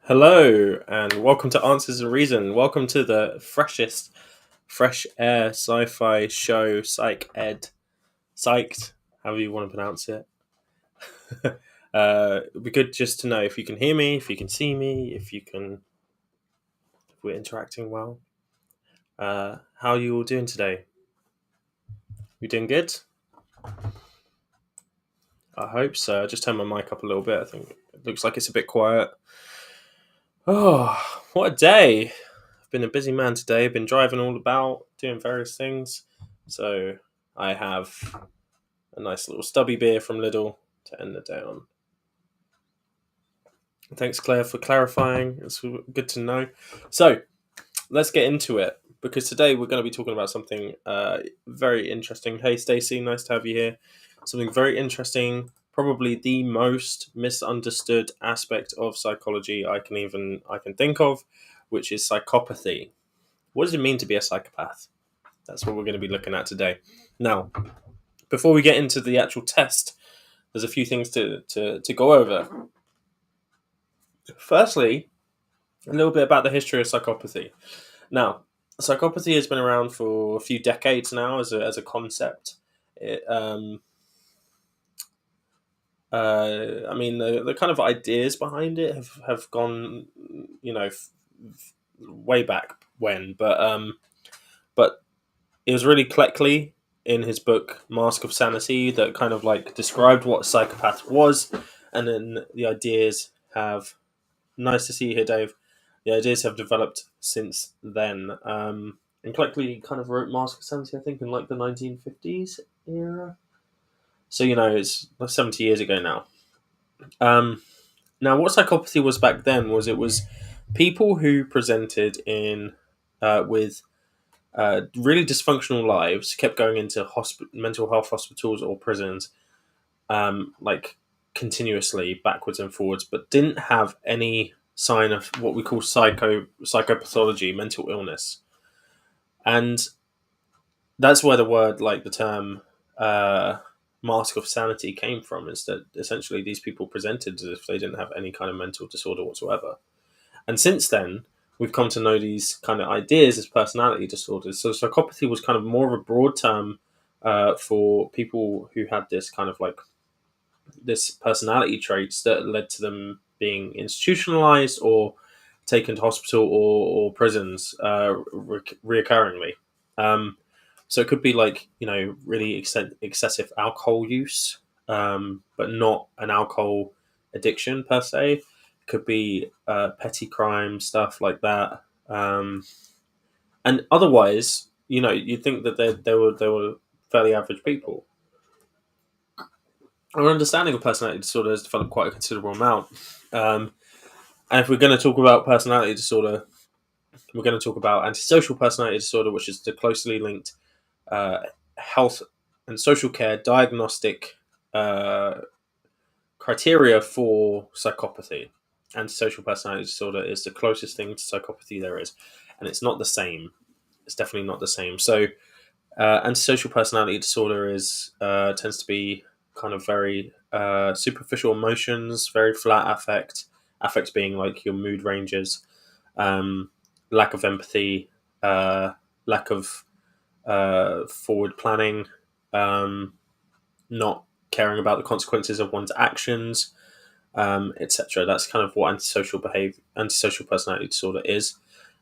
Hello, and welcome to Answers and Reason. Welcome to the freshest, fresh air sci-fi show, PsychEd, Psyched, however you want to pronounce it. It'd be good just to know if you can hear me, if you can see me, if we're interacting well. How are you all doing today? You doing good? I hope so. I just turned my mic up a little bit. I think it looks like it's a bit quiet. Oh, what a day! I've been a busy man today. Been driving all about, doing various things. So I have a nice little stubby beer from Lidl to end the day on. Thanks, Claire, for clarifying. It's good to know. So let's get into it because today we're going to be talking about something very interesting. Hey, Stacey, nice to have you here. Something very interesting. Probably the most misunderstood aspect of psychology I can think of, which is psychopathy. What does it mean to be a psychopath? That's what we're going to be looking at today. Now, before we get into the actual test, there's a few things to go over. Firstly, a little bit about the history of psychopathy. Now, psychopathy has been around for a few decades now as a concept. The kind of ideas behind it have gone, way back when, but it was really Cleckley in his book Mask of Sanity that kind of like described what a psychopath was, and then the ideas have. Nice to see you here, Dave. The ideas have developed since then. And Cleckley kind of wrote Mask of Sanity, I think, in like the 1950s era. So it's like 70 years ago now. Now, what psychopathy was back then was it was people who presented in with really dysfunctional lives, kept going into mental health hospitals or prisons, like continuously backwards and forwards, but didn't have any sign of what we call psychopathology, mental illness, and that's where the term mask of sanity came from. Is that essentially these people presented as if they didn't have any kind of mental disorder whatsoever, and since then we've come to know these kind of ideas as personality disorders. So psychopathy was kind of more of a broad term for people who had this kind of like this personality traits that led to them being institutionalized or taken to hospital or prisons reoccurringly. So it could be like really excessive alcohol use, but not an alcohol addiction per se. It could be petty crime stuff like that, and otherwise, you'd think that they were fairly average people. Our understanding of personality disorder has developed quite a considerable amount. And if we're going to talk about personality disorder, we're going to talk about antisocial personality disorder, which is the closely linked health and social care diagnostic criteria for psychopathy. Antisocial personality disorder is the closest thing to psychopathy there is, and it's not the same. It's definitely not the same. So, antisocial personality disorder tends to be kind of very superficial emotions, very flat affects being like your mood ranges, lack of empathy, lack of forward planning, not caring about the consequences of one's actions, etc. That's kind of what antisocial personality disorder is.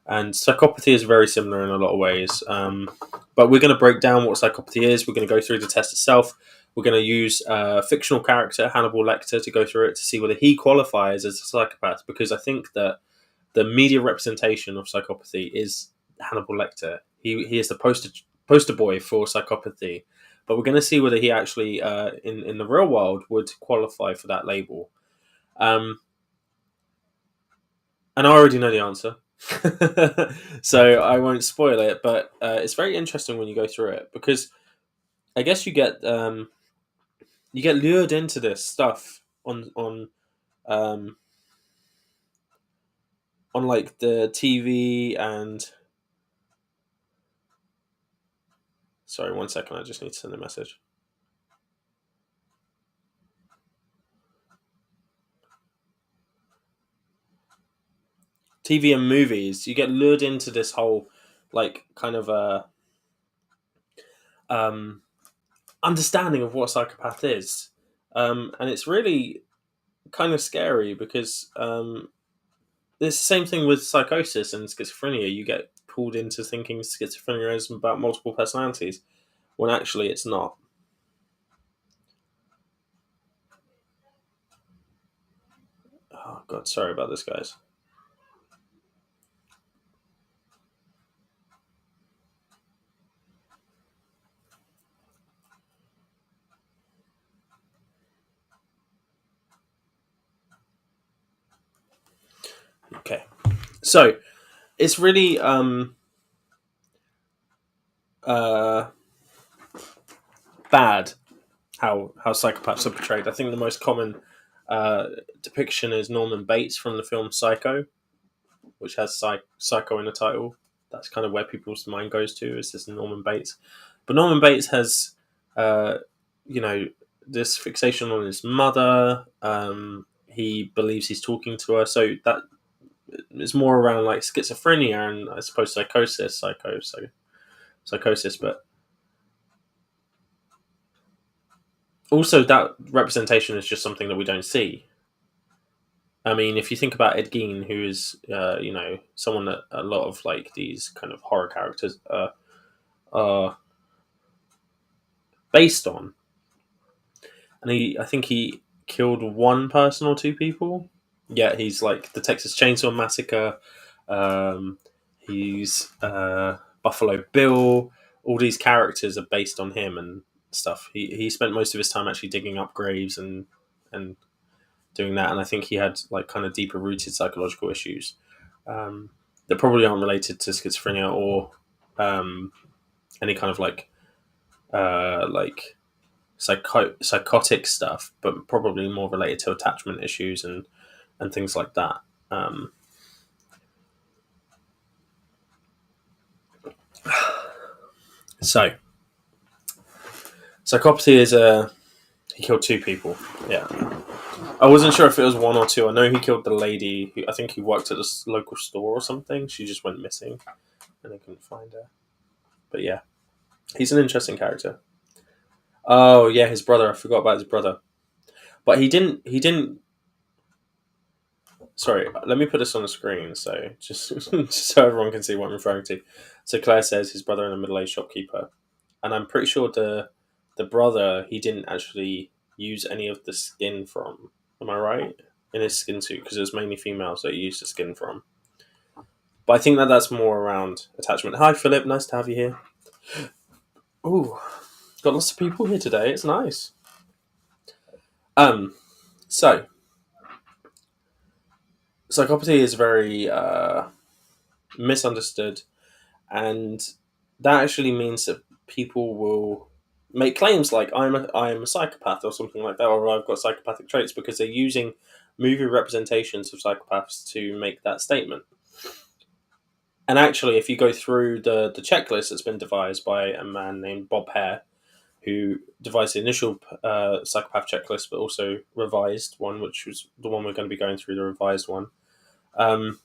And psychopathy is very similar in a lot of ways. But we're going to break down what psychopathy is. We're going to go through the test itself. We're going to use a fictional character, Hannibal Lecter, to go through it to see whether he qualifies as a psychopath. Because I think that the media representation of psychopathy is Hannibal Lecter. He is the poster boy for psychopathy. But we're going to see whether he actually, in the real world, would qualify for that label. And I already know the answer. So I won't spoil it, but it's very interesting when you go through it because I guess you get lured into this stuff um, on like the TV and. Sorry, 1 second. I just need to send a message. TV and movies, you get lured into this whole like kind of a um, understanding of what a psychopath is, and it's really kind of scary because it's the same thing with psychosis and schizophrenia. You get pulled into thinking schizophrenia is about multiple personalities when actually it's not. Oh god, sorry about this, guys. Okay, so it's really uh, bad how psychopaths are portrayed. I think the most common uh, depiction is Norman Bates from the film Psycho, which has Psycho in the title. That's kind of where people's mind goes to, is this Norman Bates. But Norman Bates has, uh, you know, this fixation on his mother. He believes he's talking to her, so that is more around like schizophrenia and I suppose psychosis. But also that representation is just something that we don't see. I mean, if you think about Ed Gein, who is, someone that a lot of like these kind of horror characters are based on, and I think he killed one person or two people. Yeah, he's like the Texas Chainsaw Massacre. Um, he's Buffalo Bill. All these characters are based on him and stuff. He spent most of his time actually digging up graves and doing that, and I think he had like kind of deeper rooted psychological issues that probably aren't related to schizophrenia or any kind of like psychotic stuff, but probably more related to attachment issues and things like that. Um, so, psychopathy is he killed two people. Yeah, I wasn't sure if it was one or two. I know he killed the lady who I think he worked at this local store or something. She just went missing, and they couldn't find her. But yeah, he's an interesting character. Oh yeah, his brother. I forgot about his brother. But he didn't. He didn't. Sorry, let me put this on the screen so just so everyone can see what I'm referring to. So Claire says his brother and a middle-aged shopkeeper, and I'm pretty sure the brother he didn't actually use any of the skin from. Am I right? In his skin suit because it was mainly females that he used the skin from. But I think that's more around attachment. Hi Philip, nice to have you here. Ooh, got lots of people here today. It's nice. Um, so psychopathy is very misunderstood, and that actually means that people will make claims like I'm a psychopath or something like that, or I've got psychopathic traits because they're using movie representations of psychopaths to make that statement. And actually, if you go through the checklist that's been devised by a man named Bob Hare, who devised the initial psychopath checklist, but also revised one, which was the one we're going to be going through, the revised one. Um,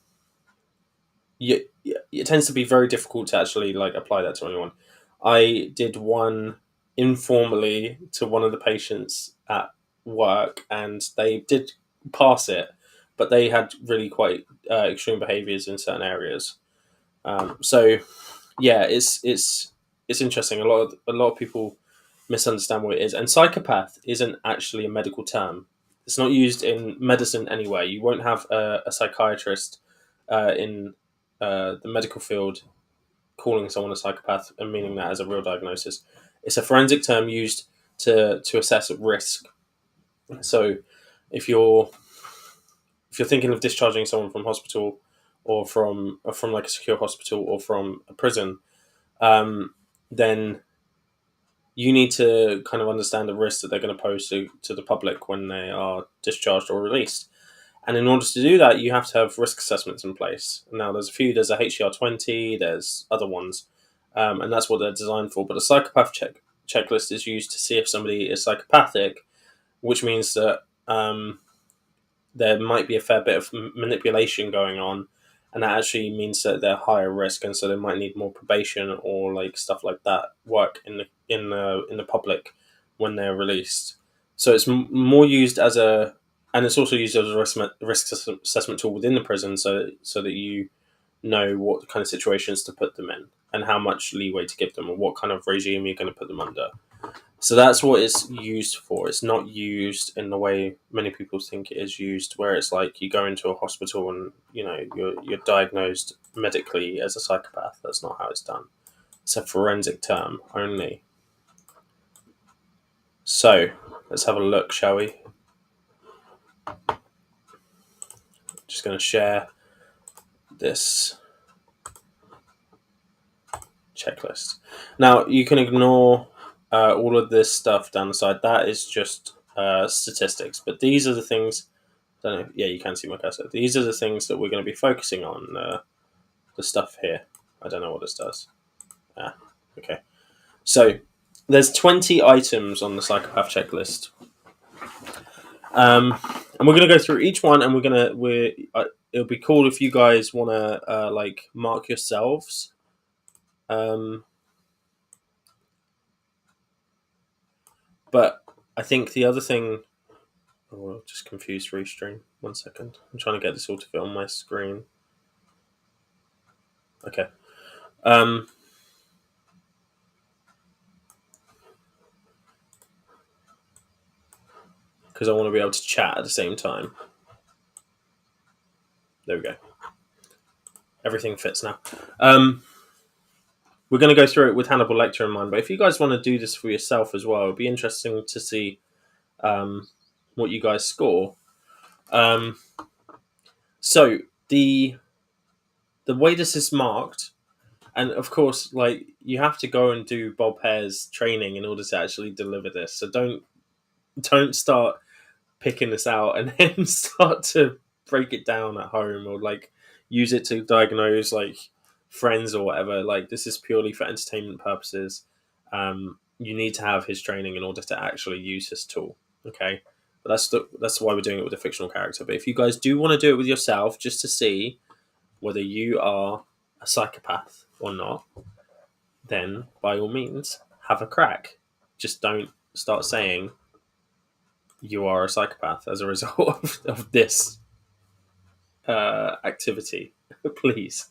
it tends to be very difficult to actually like apply that to anyone. I did one informally to one of the patients at work, and they did pass it, but they had really quite extreme behaviours in certain areas. So yeah, it's interesting. A lot of people misunderstand what it is, and psychopath isn't actually a medical term. It's not used in medicine anyway. You won't have a psychiatrist in the medical field calling someone a psychopath and meaning that as a real diagnosis. It's a forensic term used to assess risk. So if you're thinking of discharging someone from hospital or from like a secure hospital or from a prison, then you need to kind of understand the risk that they're going to pose to the public when they are discharged or released. And in order to do that, you have to have risk assessments in place. Now, there's a few. There's a HDR20. There's other ones, and that's what they're designed for. But a psychopath checklist is used to see if somebody is psychopathic, which means that there might be a fair bit of manipulation going on, and that actually means that they're higher risk, and so they might need more probation or like stuff like that work in the public when they're released. So it's more used as a, and it's also used as a risk assessment tool within the prison, so that you know what kind of situations to put them in and how much leeway to give them, or what kind of regime you're going to put them under. So that's what it's used for. It's not used in the way many people think it is used, where it's like you go into a hospital and you're diagnosed medically as a psychopath. That's not how it's done. It's a forensic term only. So let's have a look, shall we? Just going to share this checklist. Now you can ignore all of this stuff down the side. That is just statistics, but these are the things. I don't know. Yeah, you can see my cursor. These are the things that we're going to be focusing on. The stuff here. I don't know what this does. Okay. So there's 20 items on the psychopath checklist, and we're going to go through each one, and it'll be cool if you guys want to like mark yourselves. But I think the other thing. Oh, I'll just confused restream. 1 second. I'm trying to get this all to fit on my screen. Okay. Because I want to be able to chat at the same time. There we go. Everything fits now. We're going to go through it with Hannibal Lecter in mind, but if you guys want to do this for yourself as well, it'd be interesting to see what you guys score. So the way this is marked, and of course, like you have to go and do Bob Hare's training in order to actually deliver this. So don't start picking this out and then start to break it down at home, or like use it to diagnose like friends or whatever. Like this is purely for entertainment purposes. You need to have his training in order to actually use this tool. Okay, but that's why we're doing it with a fictional character. But if you guys do want to do it with yourself, just to see whether you are a psychopath or not, then by all means have a crack. Just don't start saying you are a psychopath as a result of this activity. Please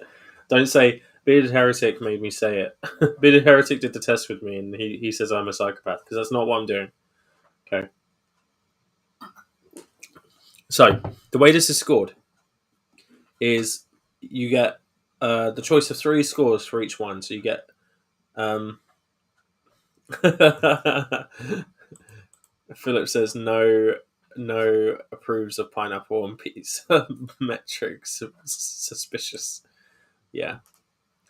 don't say bearded heretic made me say it. Bearded heretic did the test with me and he says I'm a psychopath, because that's not what I'm doing. Okay, so the way this is scored is you get the choice of 3 scores for each one. So you get Philip says no approves of pineapple on pizza. Metrics suspicious. Yeah.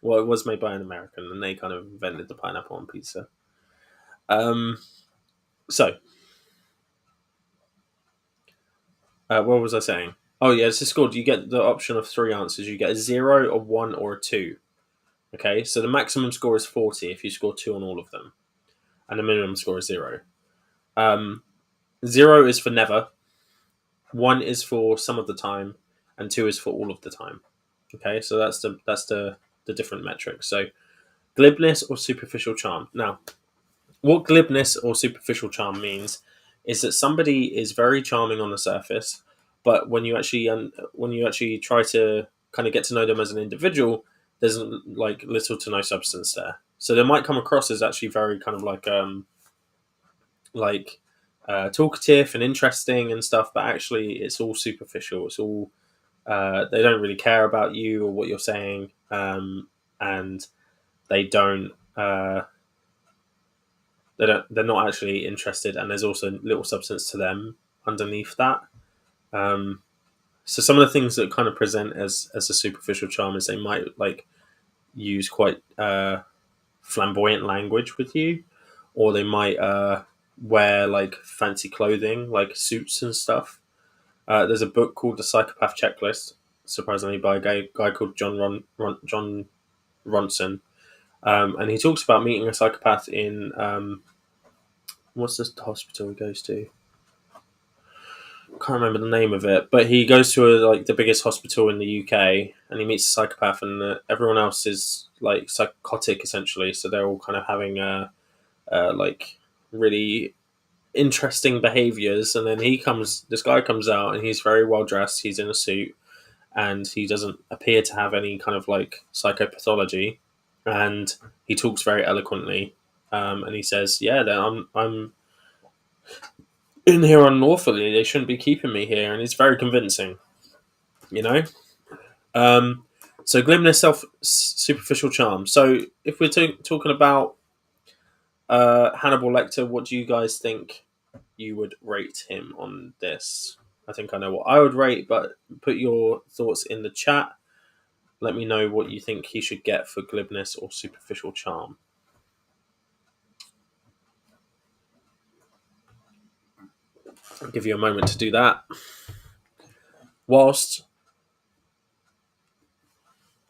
Well, it was made by an American, and they kind of invented the pineapple on pizza. So, what was I saying? Oh, yeah, this is called. You get the option of 3 answers. You get a 0, a 1, or a 2. Okay, so the maximum score is 40 if you score 2 on all of them, and the minimum score is 0. 0 is for never. 1 is for some of the time, and 2 is for all of the time. Okay, so that's the different metrics. So, glibness or superficial charm. Now, what glibness or superficial charm means is that somebody is very charming on the surface, but when you actually try to kind of get to know them as an individual, there's like little to no substance there. So they might come across as actually very kind of like talkative and interesting and stuff, but actually it's all superficial. It's all they don't really care about you or what you're saying, and they don't. They're not actually interested, and there's also little substance to them underneath that. So some of the things that kind of present as a superficial charm is they might like use quite flamboyant language with you, or they might wear like fancy clothing, like suits and stuff. There's a book called The Psychopath Checklist, surprisingly by a guy called John Ronson, and he talks about meeting a psychopath in what's this hospital he goes to? I can't remember the name of it, but he goes to like the biggest hospital in the UK, and he meets a psychopath, and everyone else is like psychotic essentially. So they're all kind of having like really interesting behaviors, and then this guy comes out, and he's very well dressed. He's in a suit, and he doesn't appear to have any kind of like psychopathology, and he talks very eloquently, and he says, "Yeah, I'm in here unlawfully. They shouldn't be keeping me here," and it's very convincing, you know. Um, so glibness, superficial charm. So if we're talking about Hannibal Lecter, what do you guys think you would rate him on this? I think I know what I would rate, but put your thoughts in the chat. Let me know what you think he should get for glibness or superficial charm. I'll give you a moment to do that. Whilst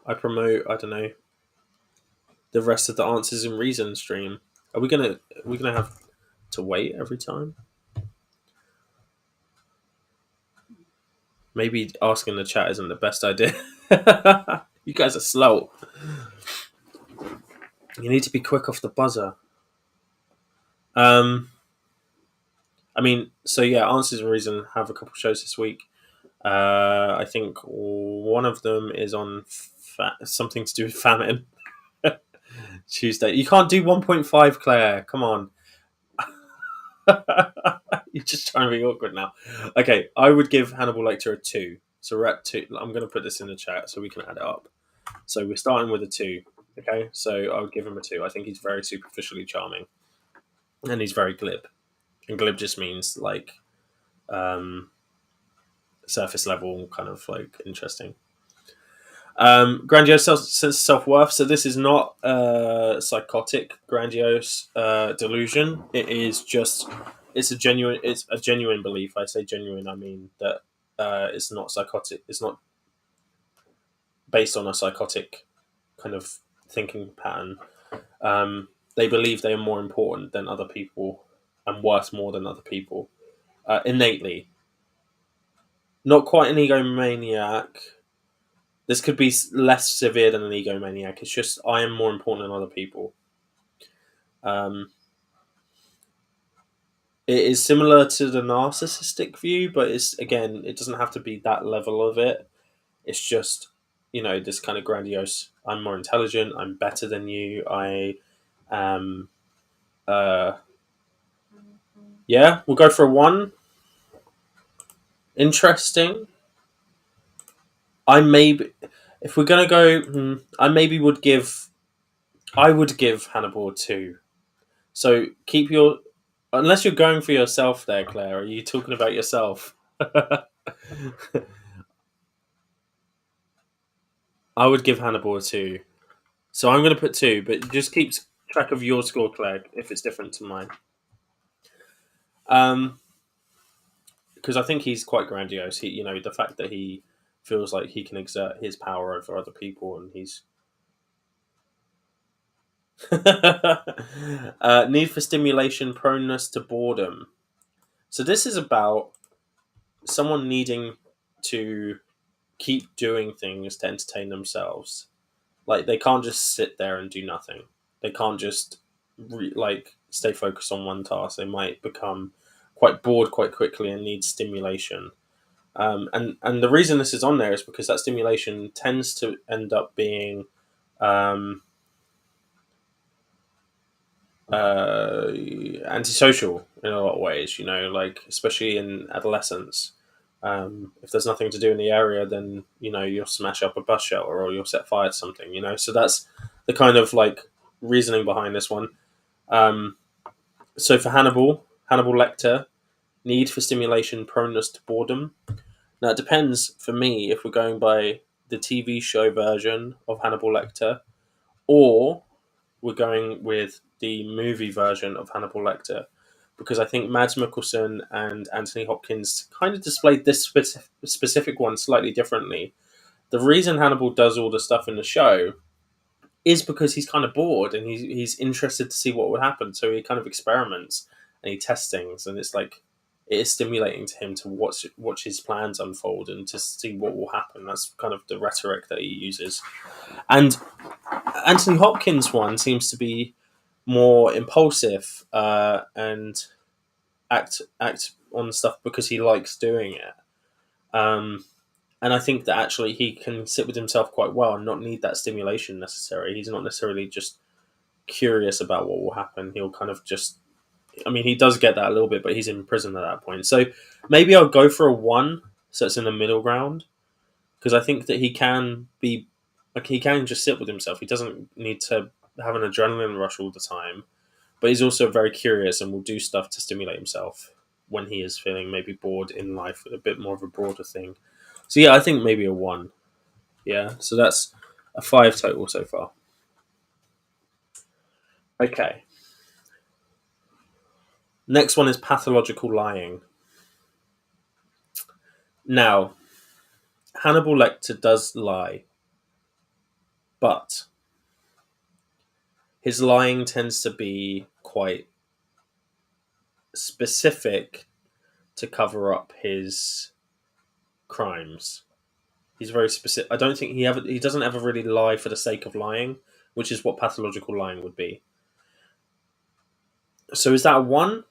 I promote, I don't know, the rest of the Answers in Reason stream. Are we gonna have to wait every time? Maybe asking the chat isn't the best idea. You guys are slow. You need to be quick off the buzzer. I mean, so yeah, Answers in Reason have a couple shows this week. I think one of them is on something to do with famine. Tuesday. You can't do 1.5, Claire. Come on. You're just trying to be awkward now. Okay, I would give Hannibal Lecter a 2. So we're at 2. I'm going to put this in the chat so we can add it up. So we're starting with a 2. Okay, so I would give him a 2. I think he's very superficially charming. And he's very glib. And glib just means like surface level, kind of like interesting. Grandiose sense of self-worth. So this is not psychotic grandiose delusion. It's a genuine belief. I say genuine, I mean that it's not psychotic. It's not based on a psychotic kind of thinking pattern. They believe they are more important than other people and worth more than other people innately. Not quite an egomaniac. This could be less severe than an egomaniac. It's just I am more important than other people. It is similar to the narcissistic view, but it doesn't have to be that level of it. It's just, this kind of grandiose. I'm more intelligent. I'm better than you. I am. Yeah, we'll go for a 1. Interesting. If we're gonna go, I would give Hannibal a 2. So unless you're going for yourself there, Claire. Are you talking about yourself? I would give Hannibal a 2. So I'm going to put 2, but just keep track of your score, Claire, if it's different to mine. Because I think he's quite grandiose. The fact that he feels like he can exert his power over other people, and he's need for stimulation, proneness to boredom. So this is about someone needing to keep doing things to entertain themselves. Like they can't just sit there and do nothing. They can't just stay focused on one task. They might become quite bored quite quickly and need stimulation. And the reason this is on there is because that stimulation tends to end up being antisocial in a lot of ways. Like especially in adolescence. If there's nothing to do in the area, then you'll smash up a bus shelter or you'll set fire to something. So that's the kind of like reasoning behind this one. So for Hannibal Lecter, need for stimulation, proneness to boredom. Now it depends for me if we're going by the TV show version of Hannibal Lecter, or we're going with the movie version of Hannibal Lecter. Because I think Mads Mikkelsen and Anthony Hopkins kind of displayed this specific one slightly differently. The reason Hannibal does all the stuff in the show is because he's kind of bored and he's interested to see what would happen. So he kind of experiments and he tests things, and it's like it is stimulating to him to watch his plans unfold and to see what will happen. That's kind of the rhetoric that he uses. And Anthony Hopkins' one seems to be more impulsive and act on stuff because he likes doing it. And I think that actually he can sit with himself quite well and not need that stimulation necessary. He's not necessarily just curious about what will happen. He'll kind of just, I mean, he does get that a little bit, but he's in prison at that point. So maybe I'll go for a 1, so it's in the middle ground, because I think that he can be, like, he can just sit with himself. He doesn't need to have an adrenaline rush all the time, but he's also very curious and will do stuff to stimulate himself when he is feeling maybe bored in life, a bit more of a broader thing. So yeah, I think maybe a 1. Yeah, so that's a 5 total so far. Okay. Next one is pathological lying. Now, Hannibal Lecter does lie, but his lying tends to be quite specific to cover up his crimes. He's very specific. I don't think he doesn't ever really lie for the sake of lying, which is what pathological lying would be. So is that a 1?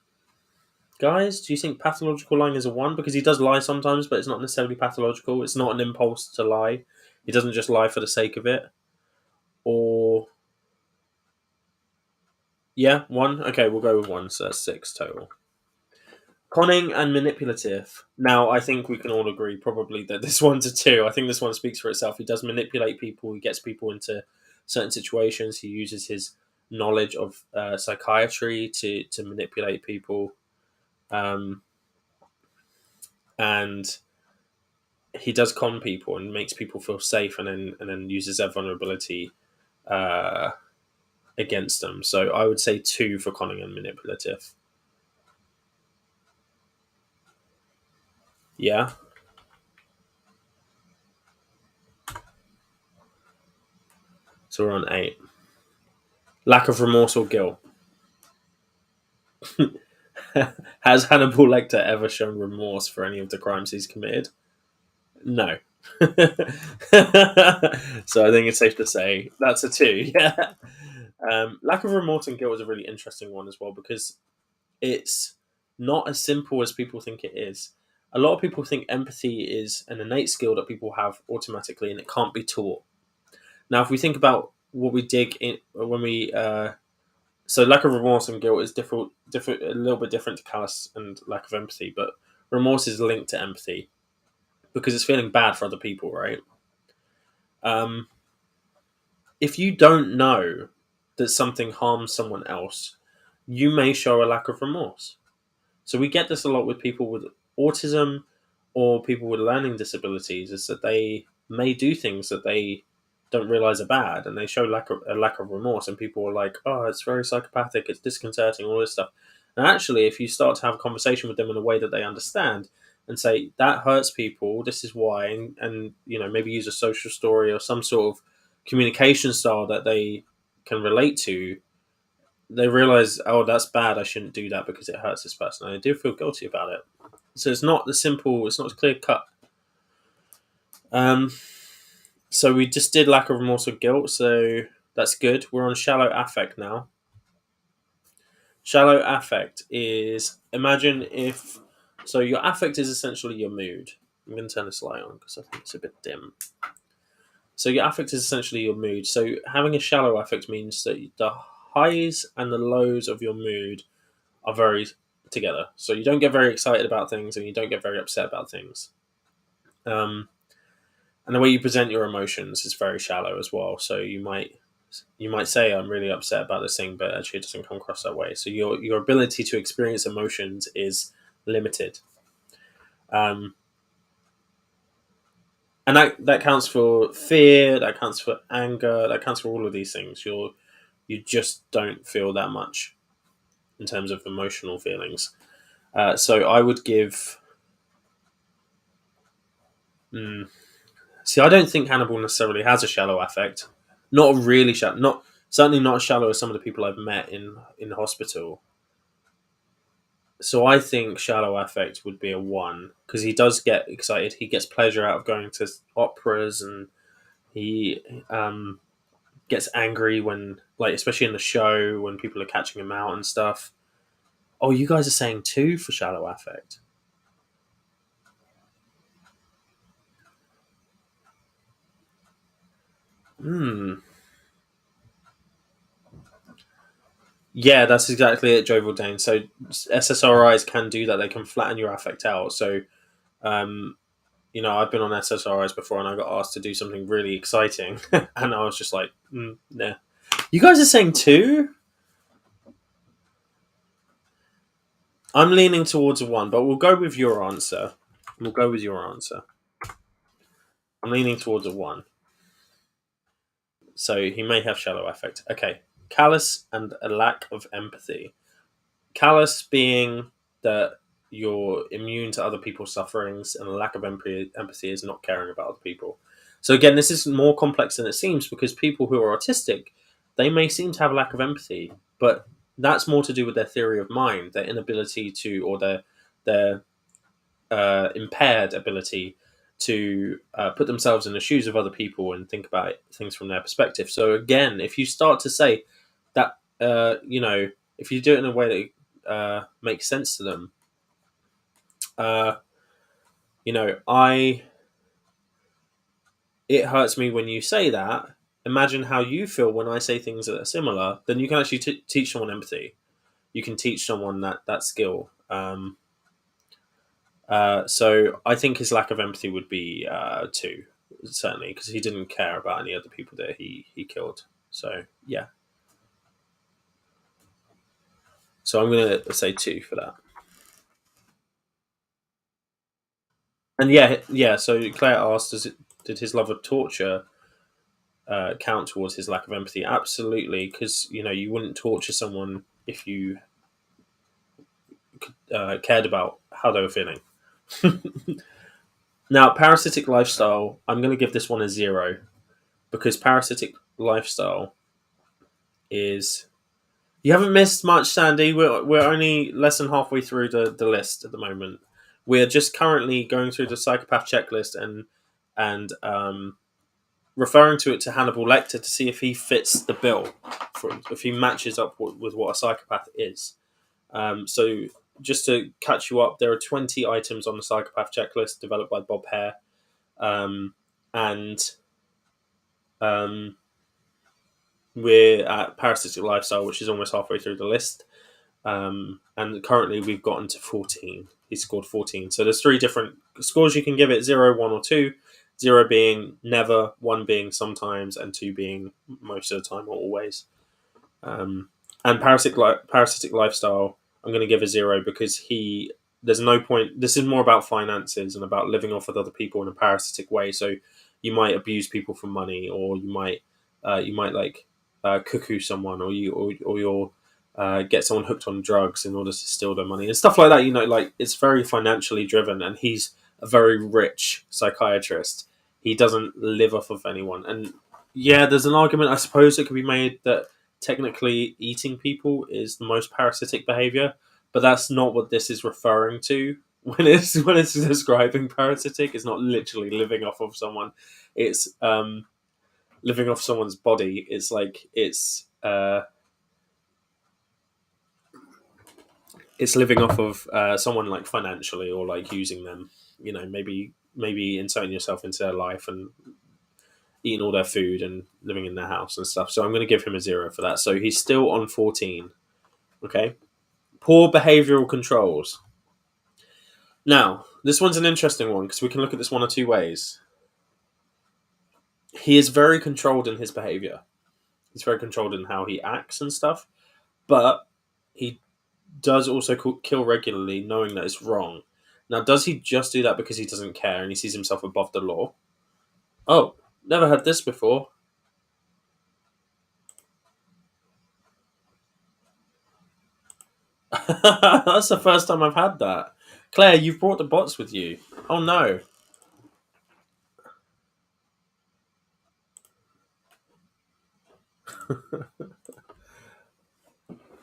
Guys, do you think pathological lying is a 1? Because he does lie sometimes, but it's not necessarily pathological. It's not an impulse to lie. He doesn't just lie for the sake of it. Or, yeah, 1? Okay, we'll go with 1, so that's 6 total. Conning and manipulative. Now, I think we can all agree probably that this one's a 2. I think this one speaks for itself. He does manipulate people. He gets people into certain situations. He uses his knowledge of psychiatry to manipulate people. And he does con people and makes people feel safe, and then uses their vulnerability against them. So I would say 2 for conning and manipulative. Yeah. So we're on 8. Lack of remorse or guilt. Has Hannibal Lecter ever shown remorse for any of the crimes he's committed? No. So I think it's safe to say that's a 2. Yeah. Lack of remorse and guilt is a really interesting one as well, because it's not as simple as people think it is. A lot of people think empathy is an innate skill that people have automatically and it can't be taught. Now, if we think about what we dig in when we so lack of remorse and guilt is different, a little bit different to callous and lack of empathy, but remorse is linked to empathy because it's feeling bad for other people, right? If you don't know that something harms someone else, you may show a lack of remorse. So we get this a lot with people with autism or people with learning disabilities, is that they may do things that they don't realize are bad, and they show a lack of remorse, and people are like, oh, it's very psychopathic, it's disconcerting, all this stuff. And actually, if you start to have a conversation with them in a way that they understand and say, that hurts people, this is why, and maybe use a social story or some sort of communication style that they can relate to, they realize, oh, that's bad, I shouldn't do that because it hurts this person, and I do feel guilty about it. So it's not it's not as clear cut. So we just did lack of remorse or guilt, so that's good. We're on shallow affect now. Shallow affect is, imagine if, so your affect is essentially your mood. I'm going to turn this light on because I think it's a bit dim. So your affect is essentially your mood. So having a shallow affect means that the highs and the lows of your mood are very together. So you don't get very excited about things and you don't get very upset about things. And the way you present your emotions is very shallow as well. So you might say, I'm really upset about this thing, but actually it doesn't come across that way. So your ability to experience emotions is limited. And that counts for fear, that counts for anger, that counts for all of these things. You just don't feel that much in terms of emotional feelings. So I would give... See, I don't think Hannibal necessarily has a shallow affect. Not really shallow. Certainly not as shallow as some of the people I've met in hospital. So I think shallow affect would be a one because he does get excited. He gets pleasure out of going to operas, and he gets angry when, like, especially in the show when people are catching him out and stuff. Oh, you guys are saying two for shallow affect. Hmm. Yeah, that's exactly it, Joe Dane. So SSRIs can do that. They can flatten your affect out. So, um, I've been on SSRIs before, and I got asked to do something really exciting, and I was just like, nah. You guys are saying two? I'm leaning towards a one, but we'll go with your answer. We'll go with your answer. I'm leaning towards a one. So he may have shallow affect. Okay. Callous and a lack of empathy. Callous being that you're immune to other people's sufferings, and a lack of empathy is not caring about other people. So again, this is more complex than it seems because people who are autistic, they may seem to have a lack of empathy, but that's more to do with their theory of mind, their inability to, or their impaired ability to put themselves in the shoes of other people and think about things from their perspective. So again, if you start to say that, if you do it in a way that makes sense to them, uh, I it hurts me when you say that. Imagine how you feel when I say things that are similar. Then you can actually teach someone empathy. You can teach someone that skill. So I think his lack of empathy would be two, certainly, because he didn't care about any other people that he killed. So yeah, so I'm gonna say two for that. And yeah. So Claire asked, did his love of torture count towards his lack of empathy? Absolutely, because you wouldn't torture someone if you cared about how they were feeling. Now, parasitic lifestyle, I'm going to give this one a zero because parasitic lifestyle is. You haven't missed much, Sandy. We're only less than halfway through the list at the moment. We're just currently going through the psychopath checklist and referring to it to Hannibal Lecter to see if he fits the bill, if he matches up with what a psychopath is. So just to catch you up, there are 20 items on the psychopath checklist developed by Bob Hare, and um, we're at parasitic lifestyle, which is almost halfway through the list. And currently we've gotten to 14. He scored 14. So there's three different scores you can give it: 0, 1, or 2. 0 being never, 1 being sometimes, and 2 being most of the time or always. Um, and parasitic lifestyle, I'm going to give a 0 because there's no point. This is more about finances and about living off of other people in a parasitic way. So you might abuse people for money, or you might like cuckoo someone, or you'll get someone hooked on drugs in order to steal their money and stuff like that. Like it's very financially driven, and he's a very rich psychiatrist. He doesn't live off of anyone, and yeah, there's an argument I suppose that could be made that technically eating people is the most parasitic behavior, but that's not what this is referring to when it's describing parasitic. It's not literally living off of someone. It's living off someone's body. It's like it's living off of someone, like, financially, or like using them. Maybe inserting yourself into their life and eating all their food and living in their house and stuff. So I'm going to give him a 0 for that. So he's still on 14. Okay. Poor behavioral controls. Now, this one's an interesting one because we can look at this one or two ways. He is very controlled in his behavior. He's very controlled in how he acts and stuff, but he does also kill regularly, knowing that it's wrong. Now, does he just do that because he doesn't care and he sees himself above the law? Oh, never had this before. That's the first time I've had that. Claire, you've brought the bots with you. Oh no.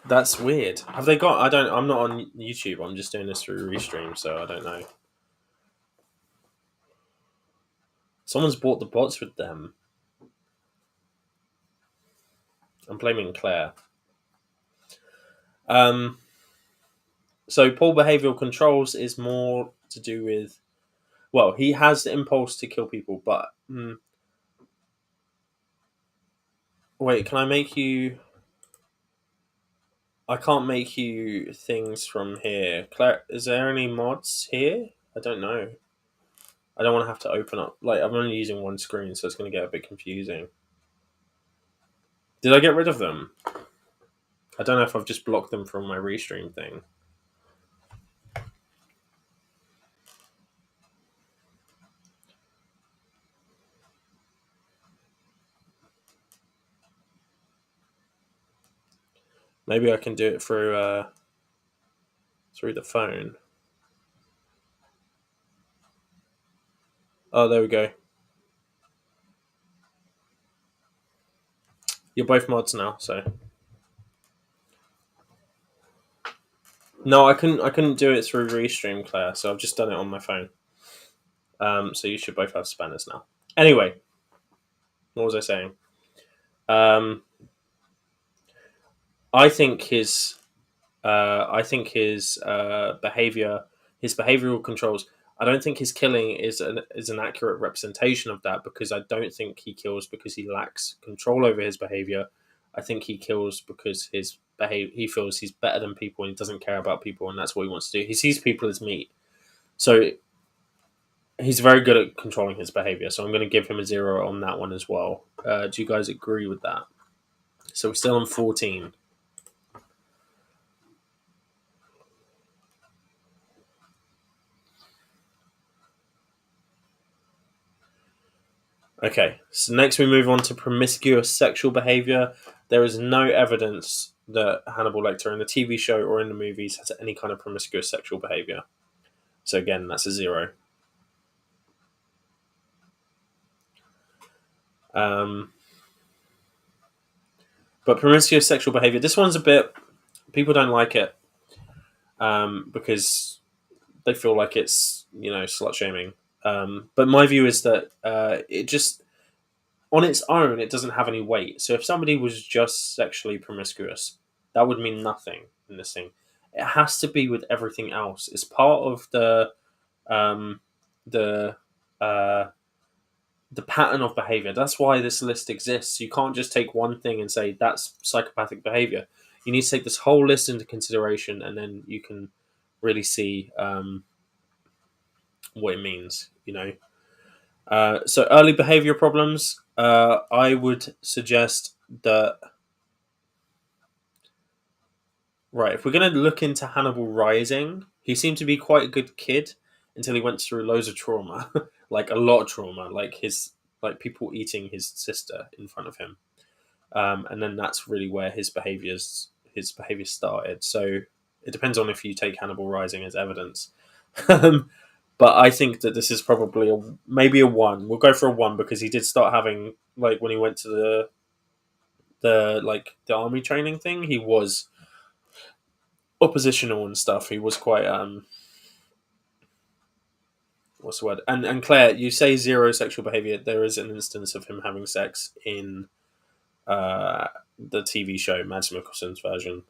That's weird. Have they got? I don't. I'm not on YouTube. I'm just doing this through Restream, so I don't know. Someone's bought the bots with them. I'm blaming Claire. Um. So poor behavioral controls is more to do with. Well, he has the impulse to kill people, but wait, can I make you? I can't make you things from here. Claire, is there any mods here? I don't know. I don't want to have to open up. Like, I'm only using one screen, so it's going to get a bit confusing. Did I get rid of them? I don't know if I've just blocked them from my restream thing. Maybe I can do it through the phone. Oh, there we go. You're both mods now, so no, I couldn't. I couldn't do it through restream, Claire. So I've just done it on my phone. So you should both have spanners now. Anyway, what was I saying? Um, I think his behavior, his behavioral controls. I don't think his killing is an accurate representation of that, because I don't think he kills because he lacks control over his behavior. I think he kills because he feels he's better than people and he doesn't care about people, and that's what he wants to do. He sees people as meat, so he's very good at controlling his behavior. So I'm going to give him a 0 on that one as well. Do you guys agree with that? So we're still on 14. Okay, so next we move on to promiscuous sexual behavior. There is no evidence that Hannibal Lecter in the TV show or in the movies has any kind of promiscuous sexual behavior. So again, that's a 0. Um, but promiscuous sexual behavior, this one's a bit. People don't like it because they feel like it's slut shaming. But my view is that it just on its own, it doesn't have any weight. So if somebody was just sexually promiscuous, that would mean nothing in this thing. It has to be with everything else. It's part of um, the uh, the pattern of behavior. That's why this list exists. You can't just take one thing and say that's psychopathic behavior. You need to take this whole list into consideration, and then you can really see what it means. So early behavior problems. I would suggest that. Right, if we're going to look into Hannibal Rising, he seemed to be quite a good kid until he went through loads of trauma, like a lot of trauma, like people eating his sister in front of him, and then that's really where his behavior started. So it depends on if you take Hannibal Rising as evidence. But I think that this is probably maybe a 1. We'll go for a 1 because he did start having, like, when he went to the army training thing, he was oppositional and stuff. He was quite what's the word? And Claire, you say 0 sexual behavior. There is an instance of him having sex in the TV show, Mads Mikkelsen's version,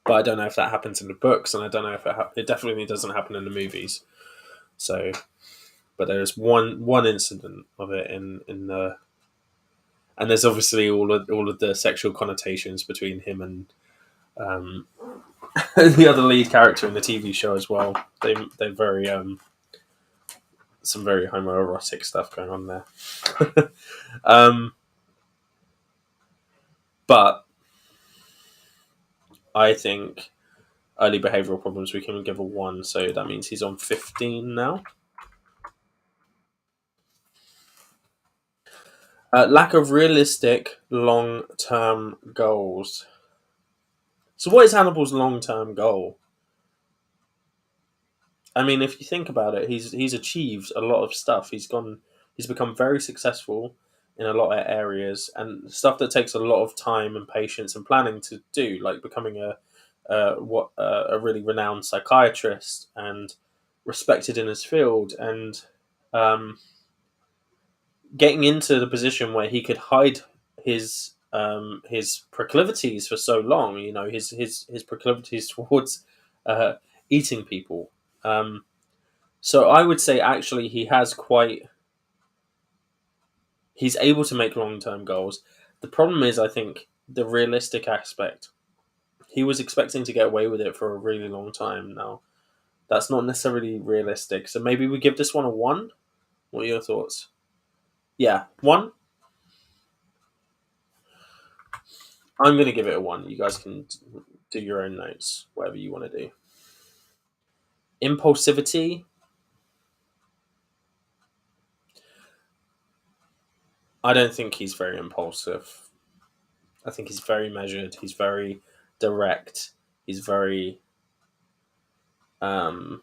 but I don't know if that happens in the books, and I don't know if it definitely doesn't happen in the movies. So, but there is one incident of it in the, and there's obviously all of the sexual connotations between him and the other lead character in the TV show as well. They're very some very homoerotic stuff going on there. But I think early behavioural problems we can give a 1, so that means he's on 15 now. Lack of realistic long-term goals. So what is Hannibal's long-term goal? I mean, if you think about it, he's achieved a lot of stuff. He's become very successful. in a lot of areas, and stuff that takes a lot of time and patience and planning to do, like becoming a really renowned psychiatrist and respected in his field, and um, getting into the position where he could hide his proclivities for so long. You know, his proclivities towards uh, eating people. Um, so I would say actually he's able to make long term goals. The problem is, I think, the realistic aspect. He was expecting to get away with it for a really long time now. That's not necessarily realistic. So maybe we give this one a one. What are your thoughts? Yeah, one. I'm going to give it a one. You guys can do your own notes, whatever you want to do. Impulsivity. I don't think he's very impulsive. I think he's very measured. He's very direct. He's very um,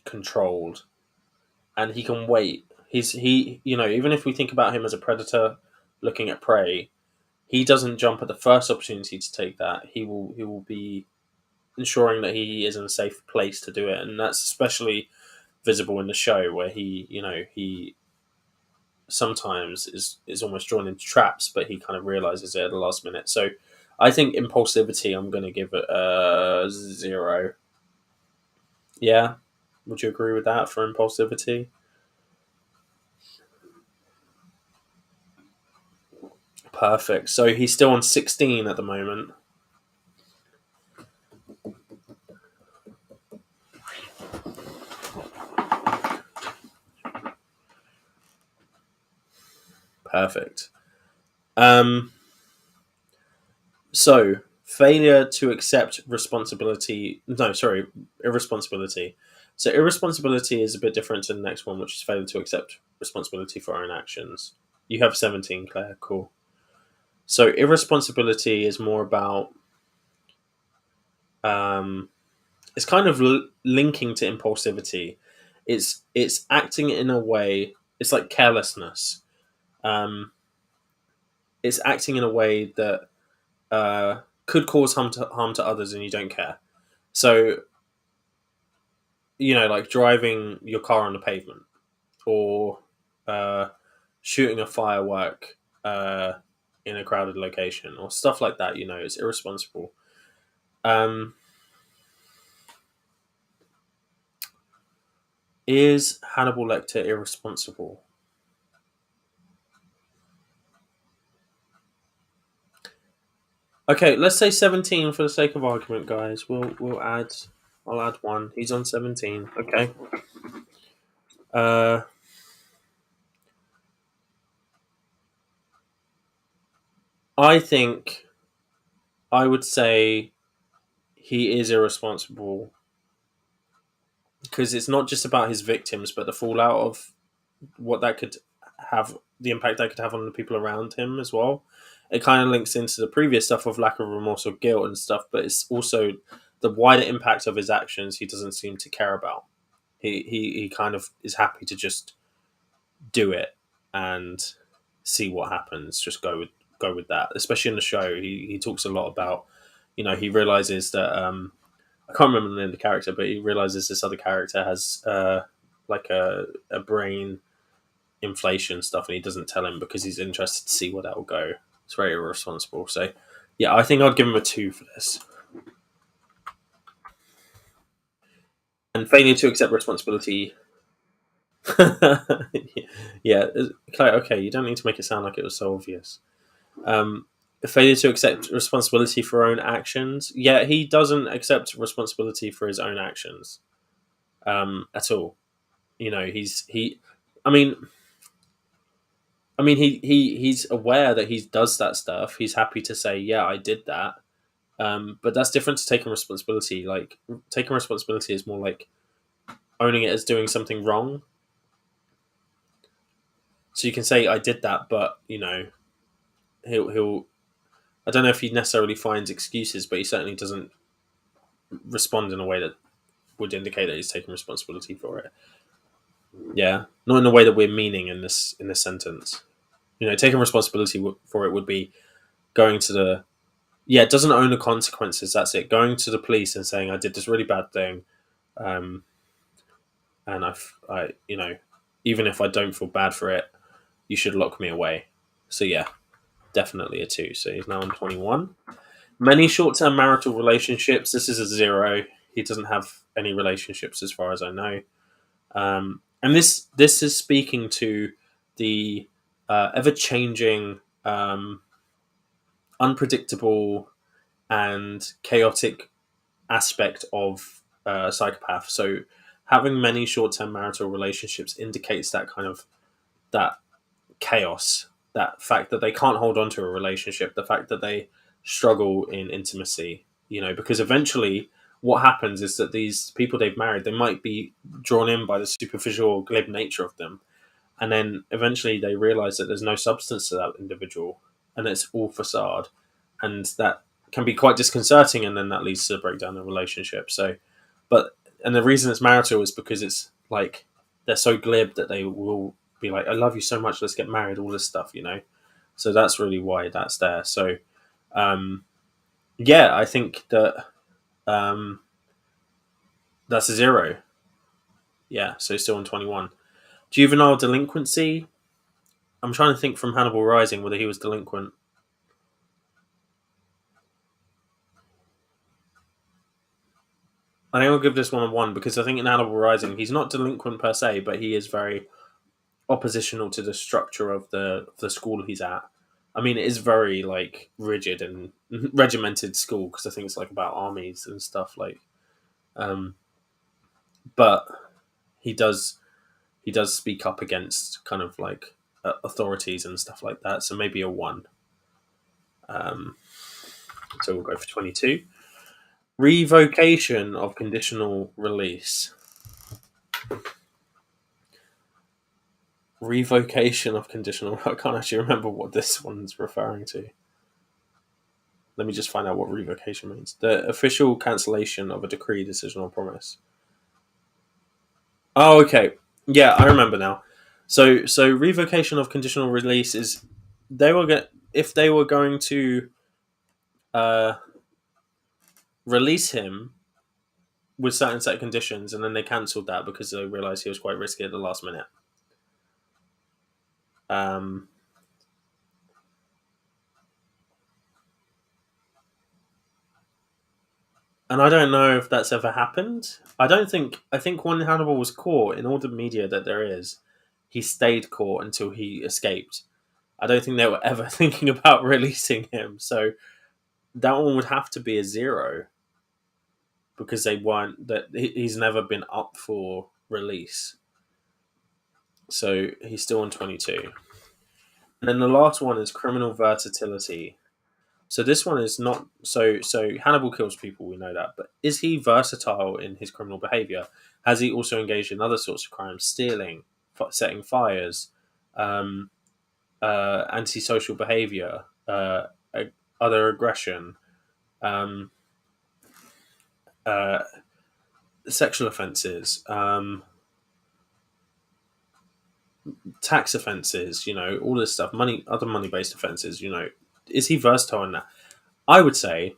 controlled, and he can wait. Even if we think about him as a predator looking at prey, he doesn't jump at the first opportunity to take that. He will be ensuring that he is in a safe place to do it, and that's especially visible in the show where he sometimes is almost drawn into traps, but he kind of realizes it at the last minute. So I think impulsivity, I'm going to give it a zero. Yeah, would you agree with that for impulsivity? Perfect. So he's still on 16 at the moment. Perfect. Um, so failure to accept responsibility. No, sorry, irresponsibility. So irresponsibility is a bit different to the next one, which is failure to accept responsibility for our own actions. You have 17, Claire. Cool. So irresponsibility is more about um, it's kind of linking to impulsivity. It's acting in a way. It's like carelessness. Um, it's acting in a way that could cause harm to others, and you don't care. So like driving your car on the pavement, or uh, shooting a firework in a crowded location, or stuff like that. It's irresponsible. Um, is Hannibal Lecter irresponsible? Okay, let's say 17 for the sake of argument, guys. We'll add. I'll add one. He's on 17. Okay. Uh, I think I would say he is irresponsible because it's not just about his victims, but the fallout of what that could have, the impact that could have on the people around him as well. It kind of links into the previous stuff of lack of remorse or guilt and stuff, but it's also the wider impact of his actions he doesn't seem to care about. He kind of is happy to just do it and see what happens. Just go with that. Especially in the show, he talks a lot about, he realizes that I can't remember the name of the character, but he realizes this other character has like a brain inflation stuff, and he doesn't tell him because he's interested to see where that will go. It's very irresponsible. So, yeah, I think I'd give him a two for this. And failure to accept responsibility. Yeah, okay, you don't need to make it sound like it was so obvious. Um, failure to accept responsibility for own actions. Yeah, he doesn't accept responsibility for his own actions at all. He. I mean, he's aware that he does that stuff. He's happy to say, "Yeah, I did that." But that's different to taking responsibility. Like taking responsibility is more like owning it as doing something wrong. So you can say, "I did that," but he'll. I don't know if he necessarily finds excuses, but he certainly doesn't respond in a way that would indicate that he's taking responsibility for it. Yeah, not in the way that we're meaning in this sentence. taking responsibility for it would be going to the it doesn't own the consequences. That's it. Going to the police and saying I did this really bad thing, um, and even if I don't feel bad for it, you should lock me away. So yeah, definitely a 2. So he's now on 21. Many short-term marital relationships. This is a 0. He doesn't have any relationships as far as I know. And this is speaking to the ever-changing, unpredictable, and chaotic aspect of psychopath. So having many short-term marital relationships indicates that kind of that chaos, that fact that they can't hold on to a relationship, the fact that they struggle in intimacy, because eventually what happens is that these people they've married, they might be drawn in by the superficial glib nature of them, and then eventually they realize that there's no substance to that individual and it's all facade, and that can be quite disconcerting, and then that leads to a breakdown in the relationship. So and the reason it's marital is because it's like they're so glib that they will be like, I love you so much, let's get married, all this stuff. So that's really why that's there. So I think that that's a 0. Yeah, so still on 21. Juvenile delinquency. I'm trying to think from Hannibal Rising whether he was delinquent. I think I'll give this one a 1 because I think in Hannibal Rising he's not delinquent per se, but he is very oppositional to the structure of the school he's at. I mean, it is very like rigid and regimented school because I think it's like about armies and stuff like. But he does speak up against kind of like authorities and stuff like that. So maybe a 1. So we'll go for 22. Revocation of conditional release. Revocation of conditional. I can't actually remember what this one's referring to. Let me just find out what revocation means. The official cancellation of a decree, decision, or promise. Oh, okay. Yeah, I remember now. So revocation of conditional release is if they were going to uh, release him with certain set of conditions, and then they cancelled that because they realised he was quite risky at the last minute. And I don't know if that's ever happened. I think when Hannibal was caught, in all the media that there is, he stayed caught until he escaped. I don't think they were ever thinking about releasing him. So that one would have to be a 0 because they weren't that he's never been up for release. So he's still on 22. And then the last one is criminal versatility. So this one is not so. Hannibal kills people, we know that, but is he versatile in his criminal behavior? Has he also engaged in other sorts of crimes, stealing, setting fires, antisocial behavior, other aggression, um, uh, sexual offences, tax offences? All this stuff, other money-based offences. Is he versatile in that? I would say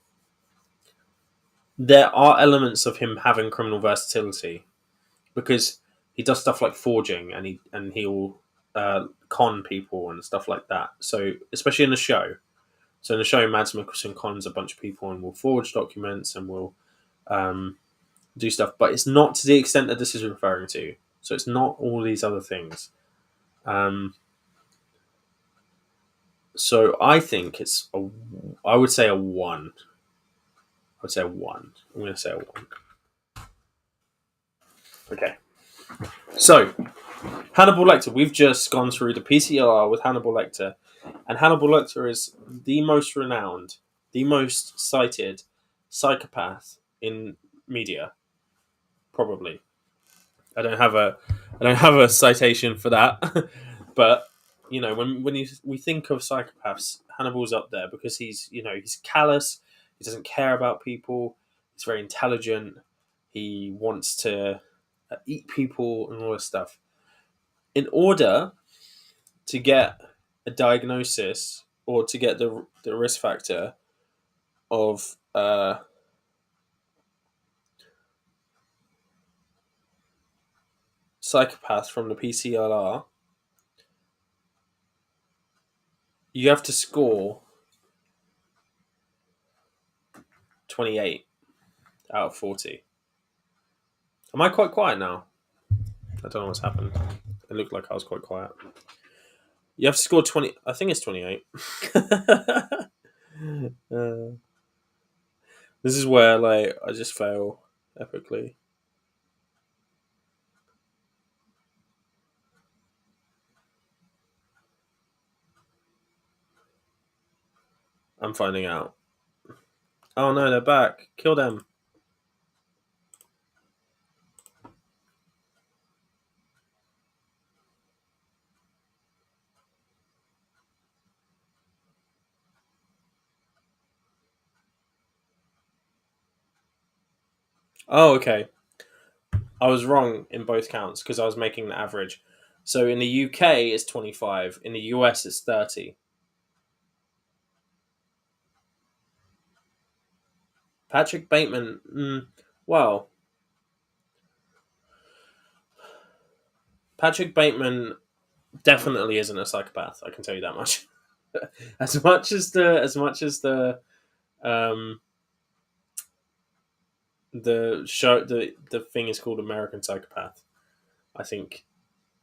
there are elements of him having criminal versatility because he does stuff like forging and he'll con people and stuff like that. So especially in the show. So in the show, Mads Mikkelsen cons a bunch of people and will forge documents and will do stuff, but it's not to the extent that this is referring to. So it's not all these other things. So I think I would say a 1. I would say a 1. I'm going to say a 1. Okay. So, Hannibal Lecter. We've just gone through the PCR with Hannibal Lecter. And Hannibal Lecter is the most renowned, the most cited psychopath in media. Probably. I don't have a citation for that. But, when we think of psychopaths, Hannibal's up there because he's callous, he doesn't care about people, he's very intelligent, he wants to eat people and all this stuff. In order to get a diagnosis or to get the risk factor of psychopath from the PCLR, you have to score 28 out of 40. Am I quite quiet now? I don't know what's happened. It looked like I was quite quiet. You have to score 20. I think it's 28. This is where like I just fail epically. I'm finding out. Oh no, they're back. Kill them. Oh, okay. I was wrong in both counts because I was making the average. So in the UK it's 25. In the US it's 30. Patrick Bateman. Well, Patrick Bateman definitely isn't a psychopath. I can tell you that much. as much as um the show the thing is called American Psychopath. I think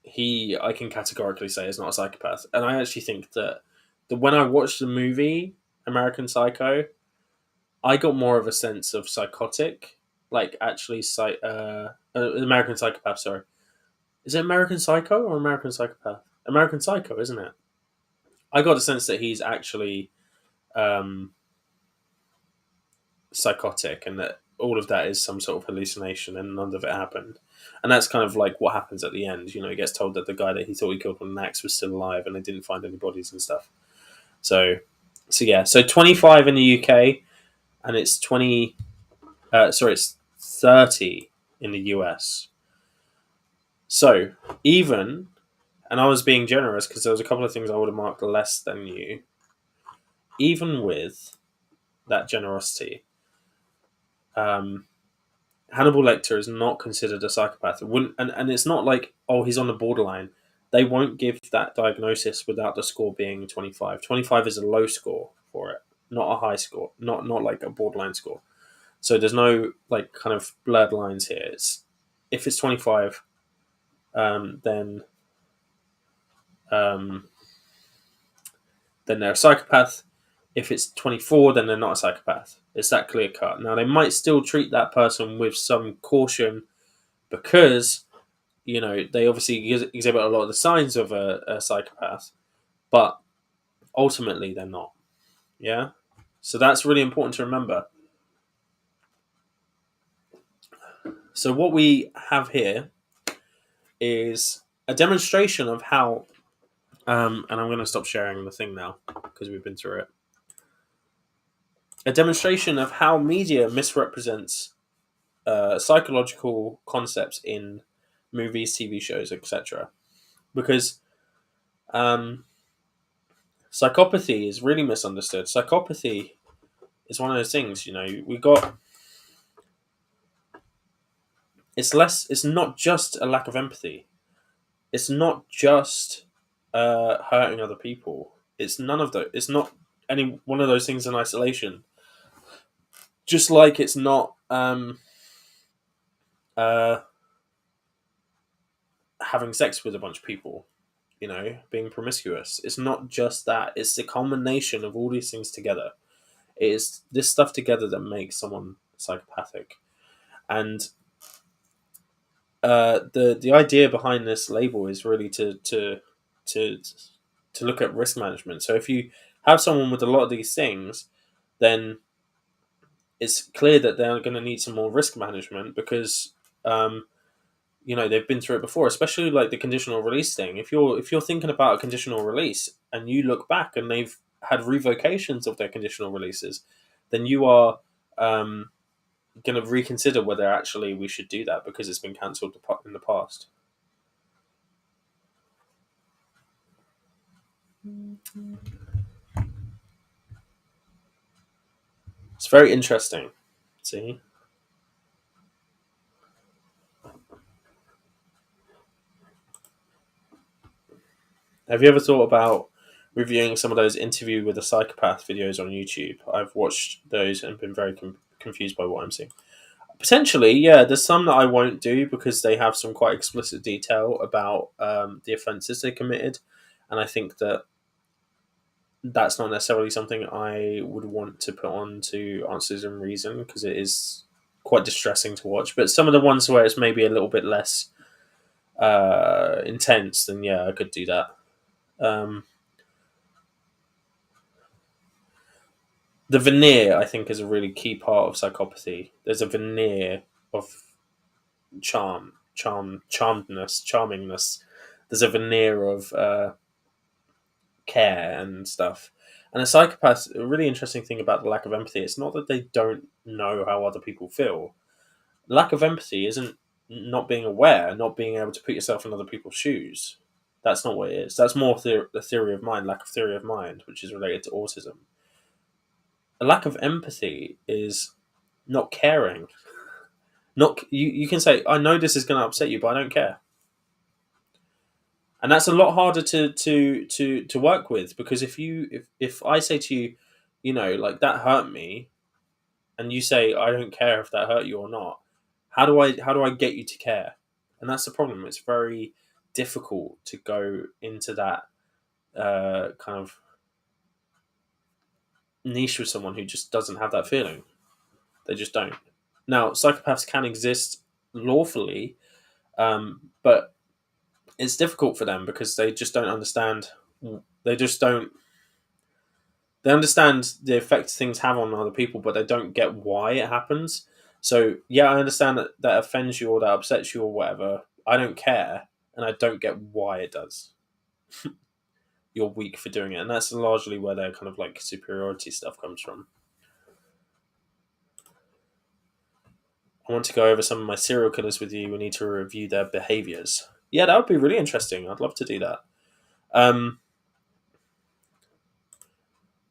I can categorically say is not a psychopath, and I actually think that when I watched the movie American Psycho, I got more of a sense of psychotic, like actually American Psychopath. Sorry, is it American Psycho or American Psychopath? American Psycho, isn't it? I got a sense that he's actually um, psychotic, and that all of that is some sort of hallucination, and none of it happened. And that's kind of like what happens at the end. You know, he gets told that the guy that he thought he killed with an axe was still alive, and they didn't find any bodies and stuff. So yeah. So 25 in the UK, and it's 20. It's 30 in the US. So even, and I was being generous because there was a couple of things I would have marked less than you. Even with that generosity, Hannibal Lecter is not considered a psychopath. It wouldn't, and it's not like, oh, he's on the borderline. They won't give that diagnosis without the score being 25. 25 is a low score for it, not a high score, not like a borderline score. So there's no like kind of blurred lines here. If it's 25, then they're a psychopath. If it's 24, then they're not a psychopath. It's that clear cut. Now, they might still treat that person with some caution because, you know, they obviously exhibit a lot of the signs of a psychopath, but ultimately they're not. Yeah? So that's really important to remember. So what we have here is a demonstration of how, and I'm going to stop sharing the thing now because we've been through it. A demonstration of how media misrepresents psychological concepts in movies, TV shows, etc. Because psychopathy is really misunderstood. Psychopathy is one of those things, you know, it's not just a lack of empathy. It's not just hurting other people. It's none of those. It's not any one of those things in isolation. Just like it's not uh, having sex with a bunch of people, you know, being promiscuous. It's not just that. It's the combination of all these things together. It is this stuff together that makes someone psychopathic. And the idea behind this label is really to look at risk management. So if you have someone with a lot of these things, then it's clear that they're going to need some more risk management because you know they've been through it before, especially like the conditional release thing. If you're thinking about a conditional release and you look back and they've had revocations of their conditional releases, then you are going to reconsider whether actually we should do that because it's been cancelled in the past. It's very interesting. See, have you ever thought about reviewing some of those interview with a psychopath videos on YouTube? I've watched those and been very confused by what I'm seeing. Potentially, yeah. There's some that I won't do because they have some quite explicit detail about the offences they committed, and I think that that's not necessarily something I would want to put on to Answers in Reason because it is quite distressing to watch. But some of the ones where it's maybe a little bit less intense, then yeah, I could do that. Um, the veneer, I think, is a really key part of psychopathy. There's a veneer of charmingness. There's a veneer of care and stuff. And a psychopath, a really interesting thing about the lack of empathy, it's not that they don't know how other people feel. Lack of empathy isn't not being aware, not being able to put yourself in other people's shoes. That's not what it is. That's more the theory of mind, lack of theory of mind, which is related to autism. A lack of empathy is not caring. Not you can say, I know this is going to upset you, but I don't care. And that's a lot harder to work with because if I say to you, like that hurt me, and you say I don't care if that hurt you or not, how do I get you to care? And that's the problem. It's very difficult to go into that kind of niche with someone who just doesn't have that feeling. They just don't. Now, psychopaths can exist lawfully, but it's difficult for them because they just don't understand. They just don't. They understand the effect things have on other people, but they don't get why it happens. So yeah, I understand that that offends you or that upsets you or whatever. I don't care, and I don't get why it does. You're weak for doing it, and that's largely where their kind of like superiority stuff comes from. I want to go over some of my serial killers with you. We need to review their behaviors. Yeah, that would be really interesting. I'd love to do that. Um,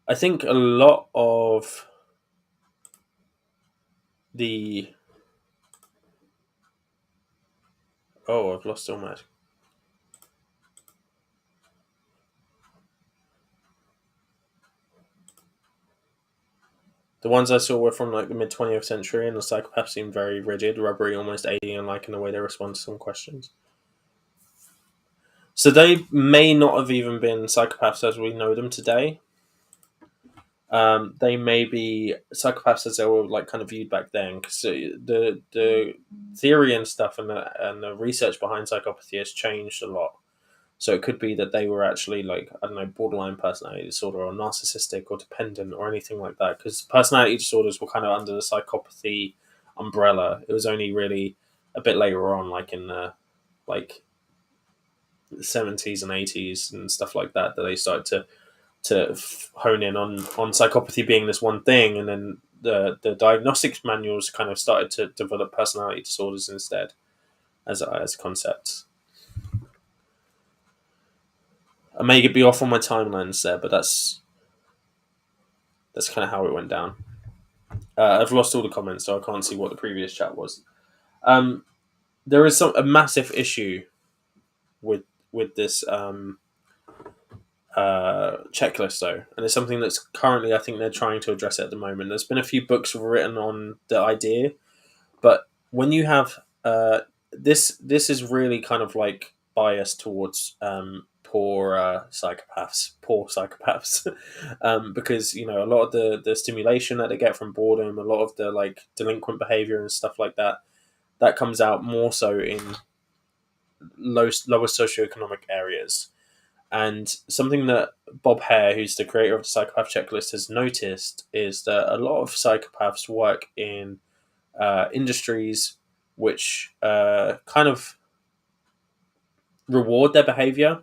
I think a lot of the I've lost all my. The ones I saw were from like the mid 20th century, and the psychopaths seemed very rigid, rubbery, almost alien-like in the way they respond to some questions. So they may not have even been psychopaths as we know them today. They may be psychopaths as they were like kind of viewed back then, because the theory and stuff and the research behind psychopathy has changed a lot. So it could be that they were actually like, I don't know, borderline personality disorder or narcissistic or dependent or anything like that. Because personality disorders were kind of under the psychopathy umbrella. It was only really a bit later on, like in the like 70s and 80s and stuff like that, that they started to hone in on psychopathy being this one thing, and then the diagnostics manuals kind of started to develop personality disorders instead as concepts. I may be off on my timelines there, but that's kind of how it went down. I've lost all the comments, so I can't see what the previous chat was. There is a massive issue with this checklist, though, and it's something that's currently, I think they're trying to address it at the moment. There's been a few books written on the idea, but when you have this is really kind of like biased towards poor psychopaths, because a lot of the stimulation that they get from boredom, a lot of the like delinquent behavior and stuff like that comes out more so in lower socioeconomic areas. And something that Bob Hare, who's the creator of the Psychopath Checklist, has noticed is that a lot of psychopaths work in industries which kind of reward their behavior.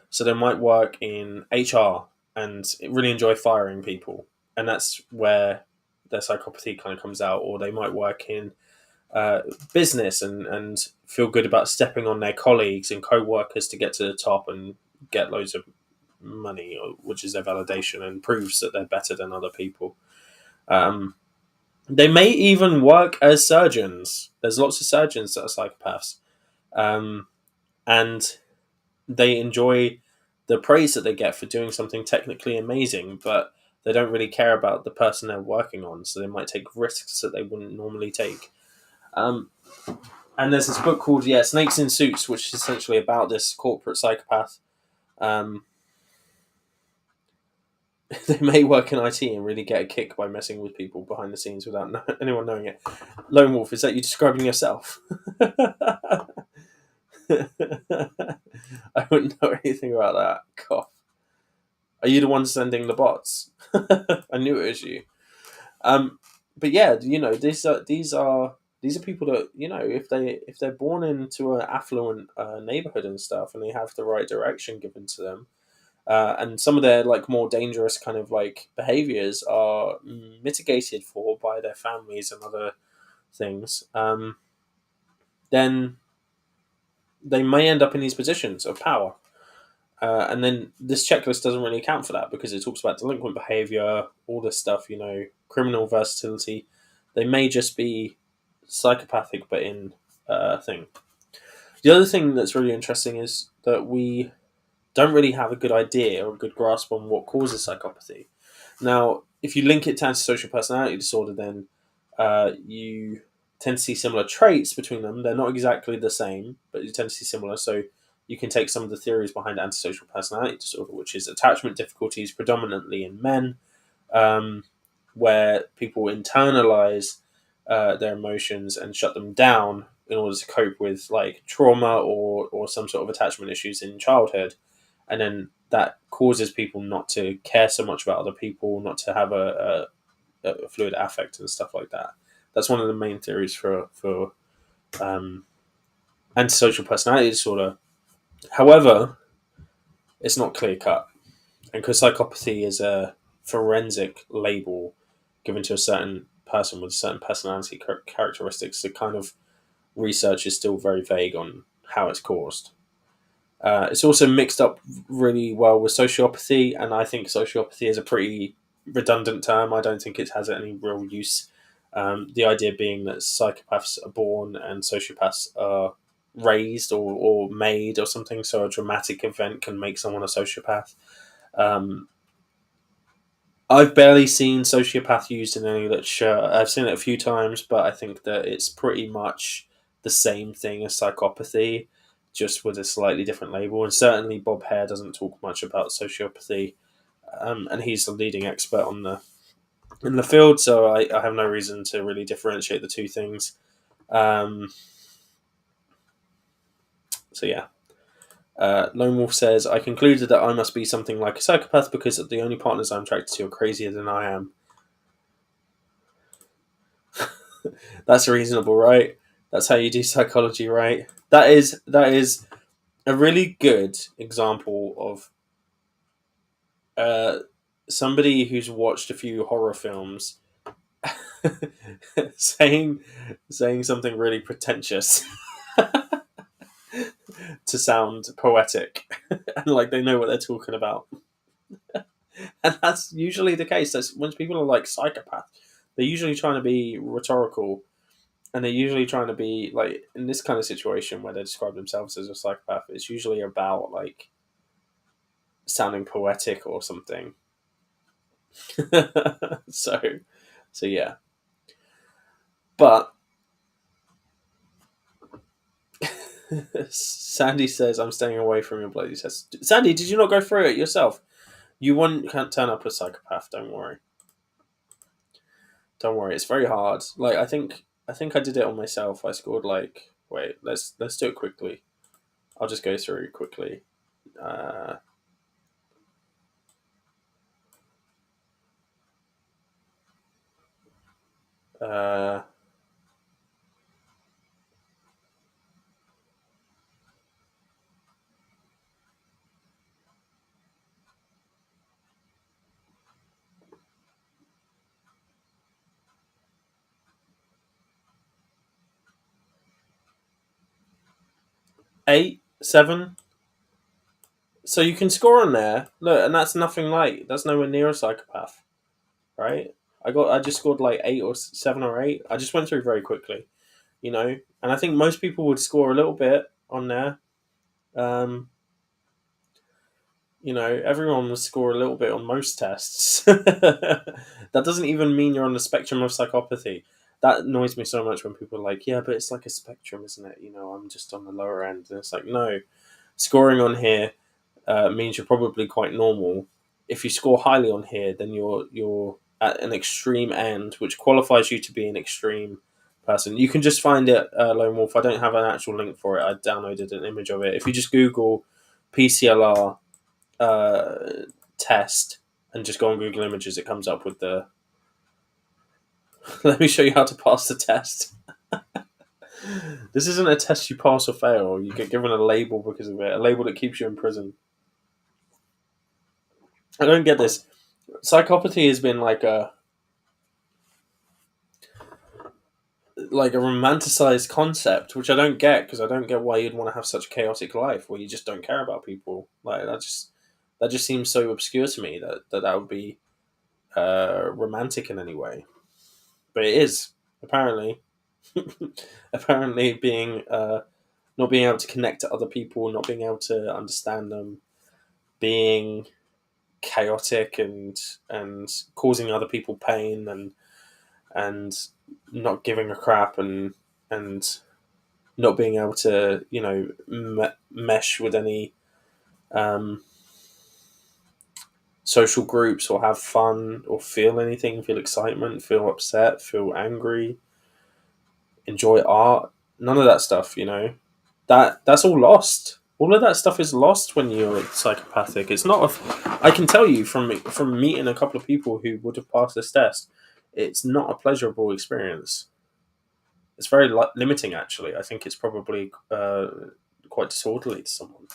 So they might work in HR and really enjoy firing people, and that's where their psychopathy kind of comes out. Or they might work in business and feel good about stepping on their colleagues and co-workers to get to the top and get loads of money, which is their validation and proves that they're better than other people. Um, they may even work as surgeons. There's lots of surgeons that are psychopaths, um, and they enjoy the praise that they get for doing something technically amazing, but they don't really care about the person they're working on, so they might take risks that they wouldn't normally take. Um, and there's this book called Snakes in Suits, which is essentially about this corporate psychopath. Um, they may work in IT and really get a kick by messing with people behind the scenes without anyone knowing it. Lone Wolf, is that you describing yourself? I wouldn't know anything about that. Cough. Are you the one sending the bots? I knew it was you. Um, but yeah, these are people that, if they're born into an affluent neighborhood and stuff, and they have the right direction given to them, and some of their like more dangerous kind of like behaviors are mitigated for by their families and other things, then they may end up in these positions of power. And then this checklist doesn't really account for that because it talks about delinquent behavior, all this stuff, criminal versatility. They may just be psychopathic, but in thing. The other thing that's really interesting is that we don't really have a good idea or a good grasp on what causes psychopathy. Now, if you link it to antisocial personality disorder, then you tend to see similar traits between them. They're not exactly the same, but you tend to see similar. So you can take some of the theories behind antisocial personality disorder, which is attachment difficulties predominantly in men, um, where people internalize their emotions and shut them down in order to cope with like trauma or some sort of attachment issues in childhood, and then that causes people not to care so much about other people, not to have a fluid affect and stuff like that. That's one of the main theories for um, antisocial personality disorder. However, it's not clear cut, and because psychopathy is a forensic label given to a certain person with certain personality characteristics, the kind of research is still very vague on how it's caused. It's also mixed up really well with sociopathy, and I think sociopathy is a pretty redundant term. I don't think it has any real use. The idea being that psychopaths are born and sociopaths are raised or made or something, so a dramatic event can make someone a sociopath. Um, I've barely seen sociopath used in any literature. I've seen it a few times, but I think that it's pretty much the same thing as psychopathy, just with a slightly different label. And certainly, Bob Hare doesn't talk much about sociopathy, and he's the leading expert on the in the field. So I have no reason to really differentiate the two things. Um, so yeah. Lone Wolf says, I concluded that I must be something like a psychopath because the only partners I'm attracted to are crazier than I am. That's reasonable, right? That's how you do psychology, right? That is a really good example of uh, somebody who's watched a few horror films saying saying something really pretentious to sound poetic and like they know what they're talking about. And that's usually the case. That's when people are like psychopath, they're usually trying to be rhetorical, and they're usually trying to be like in this kind of situation where they describe themselves as a psychopath. It's usually about like sounding poetic or something. so, so yeah. But Sandy says, "I'm staying away from your bloody test." Sandy, did you not go through it yourself? You can't turn up a psychopath. Don't worry. Don't worry. It's very hard. Like I think I did it on myself. I scored like wait. Let's do it quickly. I'll just go through quickly. Uh, uh, 8, 7, So you can score on there. Look, and that's nothing like that's nowhere near a psychopath, right? I just scored like 8 or 7 or 8. I just went through very quickly, and I think most people would score a little bit on there. Um, everyone will score a little bit on most tests. That doesn't even mean you're on the spectrum of psychopathy. That annoys me so much when people are like, yeah, but it's like a spectrum, isn't it? I'm just on the lower end. And it's like, no, scoring on here means you're probably quite normal. If you score highly on here, then you're at an extreme end, which qualifies you to be an extreme person. You can just find it, Lone Wolf. I don't have an actual link for it. I downloaded an image of it. If you just Google PCLR uh, test and just go on Google Images, it comes up with the. Let me show you how to pass the test. This isn't a test you pass or fail. You get given a label because of it, a label that keeps you in prison. I don't get this. Psychopathy has been like a romanticized concept, which I don't get because I don't get why you'd want to have such a chaotic life where you just don't care about people. Like that just seems so obscure to me that would be romantic in any way. But it is apparently. Apparently, being not being able to connect to other people, not being able to understand them, being chaotic and causing other people pain and not giving a crap and not being able to mesh with any um, social groups or have fun or feel anything, feel excitement, feel upset, feel angry, enjoy art, none of that stuff. That's all lost. All of that stuff is lost when you're psychopathic. It's not. I can tell you from meeting a couple of people who would have passed this test, it's not a pleasurable experience. It's very limiting, actually. I think it's probably quite disorderly to someone.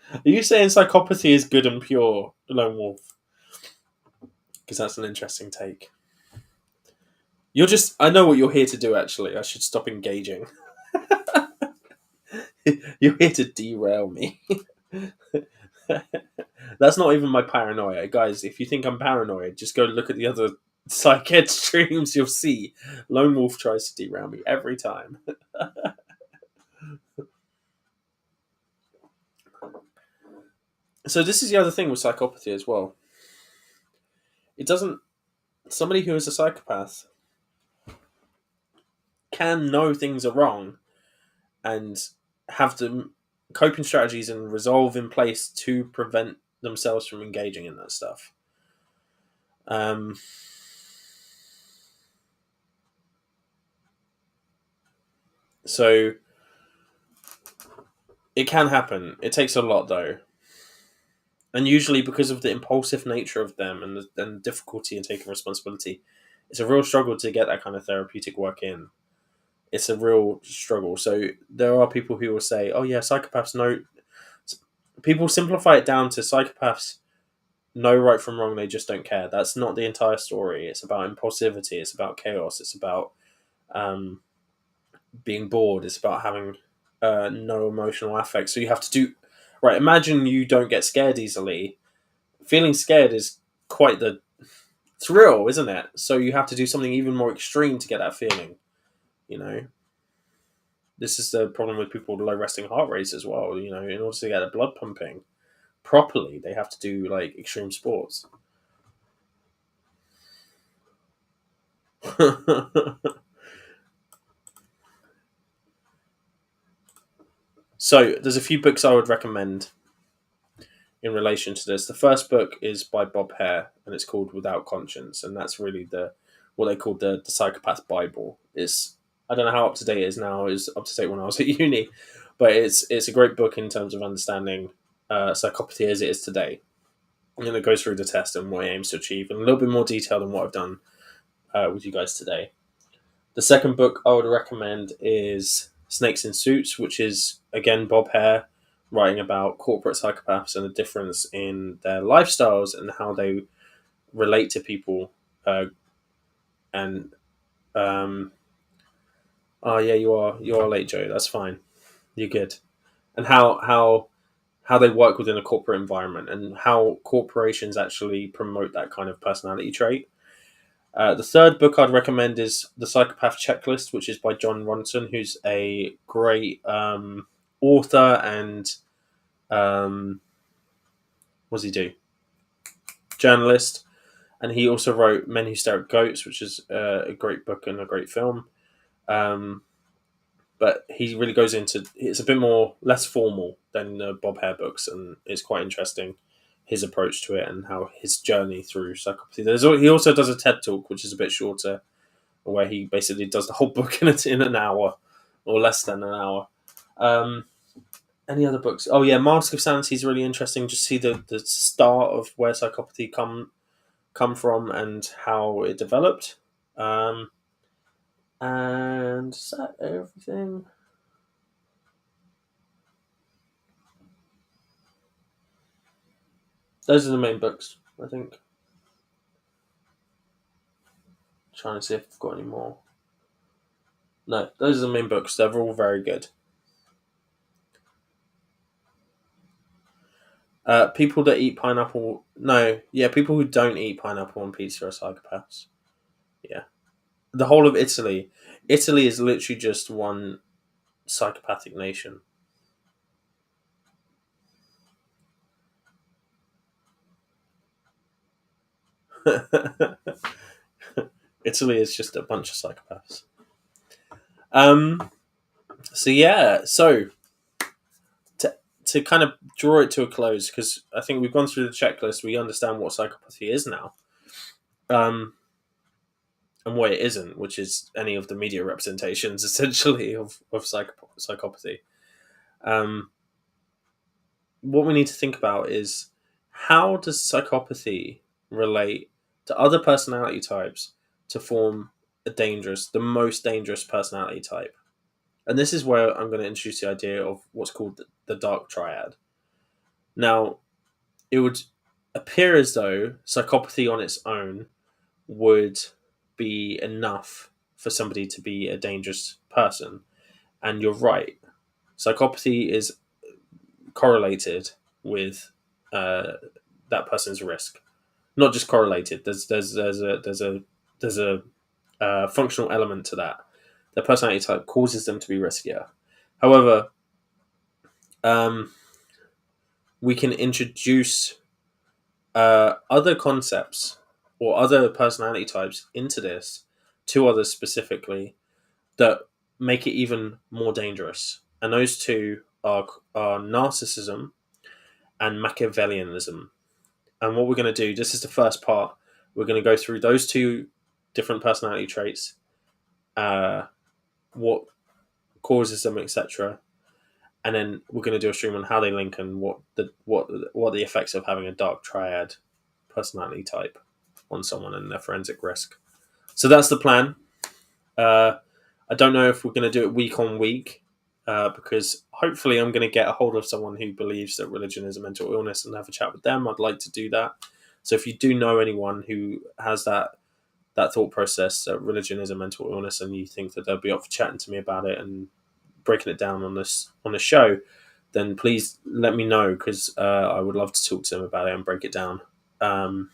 Are you saying psychopathy is good and pure, Lone Wolf? Because that's an interesting take. You're just. I know what you're here to do, actually. I should stop engaging. You're here to derail me. That's not even my paranoia. Guys, if you think I'm paranoid, just go look at the other PsychEd streams. You'll see Lone Wolf tries to derail me every time. So this is the other thing with psychopathy as well. It doesn't. Somebody who is a psychopath can know things are wrong and have the coping strategies and resolve in place to prevent themselves from engaging in that stuff. Um, so it can happen. It takes a lot though. And usually because of the impulsive nature of them and difficulty in taking responsibility, it's a real struggle to get that kind of therapeutic work in. It's a real struggle. So there are people who will say, oh yeah, psychopaths know. People simplify it down to psychopaths know right from wrong, they just don't care. That's not the entire story. It's about impulsivity, it's about chaos, it's about um, being bored, it's about having no emotional affect. So you have to do. Right, imagine you don't get scared easily. Feeling scared is quite the thrill, isn't it? So you have to do something even more extreme to get that feeling. You know, this is the problem with people with low resting heart rates as well. In order to get the blood pumping properly, they have to do like extreme sports. So there's a few books I would recommend in relation to this. The first book is by Bob Hare, and it's called Without Conscience, and that's really what they call the Psychopath Bible. I don't know how up to date it is now. It was up to date when I was at uni, but it's a great book in terms of understanding psychopathy as it is today, and it goes through the test and what it aims to achieve in a little bit more detail than what I've done with you guys today. The second book I would recommend is Snakes in Suits, which is again Bob Hare writing about corporate psychopaths and the difference in their lifestyles and how they relate to people, and Um, oh yeah, you are late, Joe. That's fine. You're good. And how they work within a corporate environment and how corporations actually promote that kind of personality trait. The third book I'd recommend is The Psychopath Checklist, which is by John Ronson, who's a great author and what does he do? Journalist. And he also wrote Men Who Stare at Goats, which is a great book and a great film. Um, but he really goes into it's a bit more less formal than the Bob Hare books, and it's quite interesting his approach to it and how his journey through psychopathy. He also does a TED talk, which is a bit shorter, where he basically does the whole book in an hour or less than an hour. Um, any other books? Oh yeah, Mask of Sanity is really interesting. Just see the start of where psychopathy come from and how it developed. And is that everything? Those are the main books, I think. Trying to see if I've got any more. No, those are the main books. They're all very good. People that eat pineapple. No, yeah, people who don't eat pineapple on pizza are psychopaths. Yeah. The whole of Italy. Italy is literally just one psychopathic nation. Italy is just a bunch of psychopaths. Um. So yeah. So to kind of draw it to a close, because I think we've gone through the checklist. We understand what psychopathy is now. Um. And what it isn't, which is any of the media representations essentially of psychopathy. Um, what we need to think about is how does psychopathy relate to other personality types to form the most dangerous personality type? And this is where I'm going to introduce the idea of what's called the Dark Triad. Now, it would appear as though psychopathy on its own would be enough for somebody to be a dangerous person. And you're right. Psychopathy is correlated with uh, that person's risk. Not just correlated. There's a functional element to that. The personality type causes them to be riskier. However, um, we can introduce other concepts or other personality types into this, two others specifically, that make it even more dangerous. And those two are narcissism and Machiavellianism. And what we're going to do, this is the first part, we're going to go through those two different personality traits, uh, what causes them, etc. And then we're going to do a stream on how they link and what the effects of having a dark triad personality type on someone and their forensic risk. So that's the plan. Uh, I don't know if we're going to do it week on week, because hopefully I'm going to get a hold of someone who believes that religion is a mental illness and have a chat with them. I'd like to do that. So if you do know anyone who has that thought process that religion is a mental illness and you think that they'll be up for chatting to me about it and breaking it down on the show, then please let me know, because I would love to talk to them about it and break it down. Um,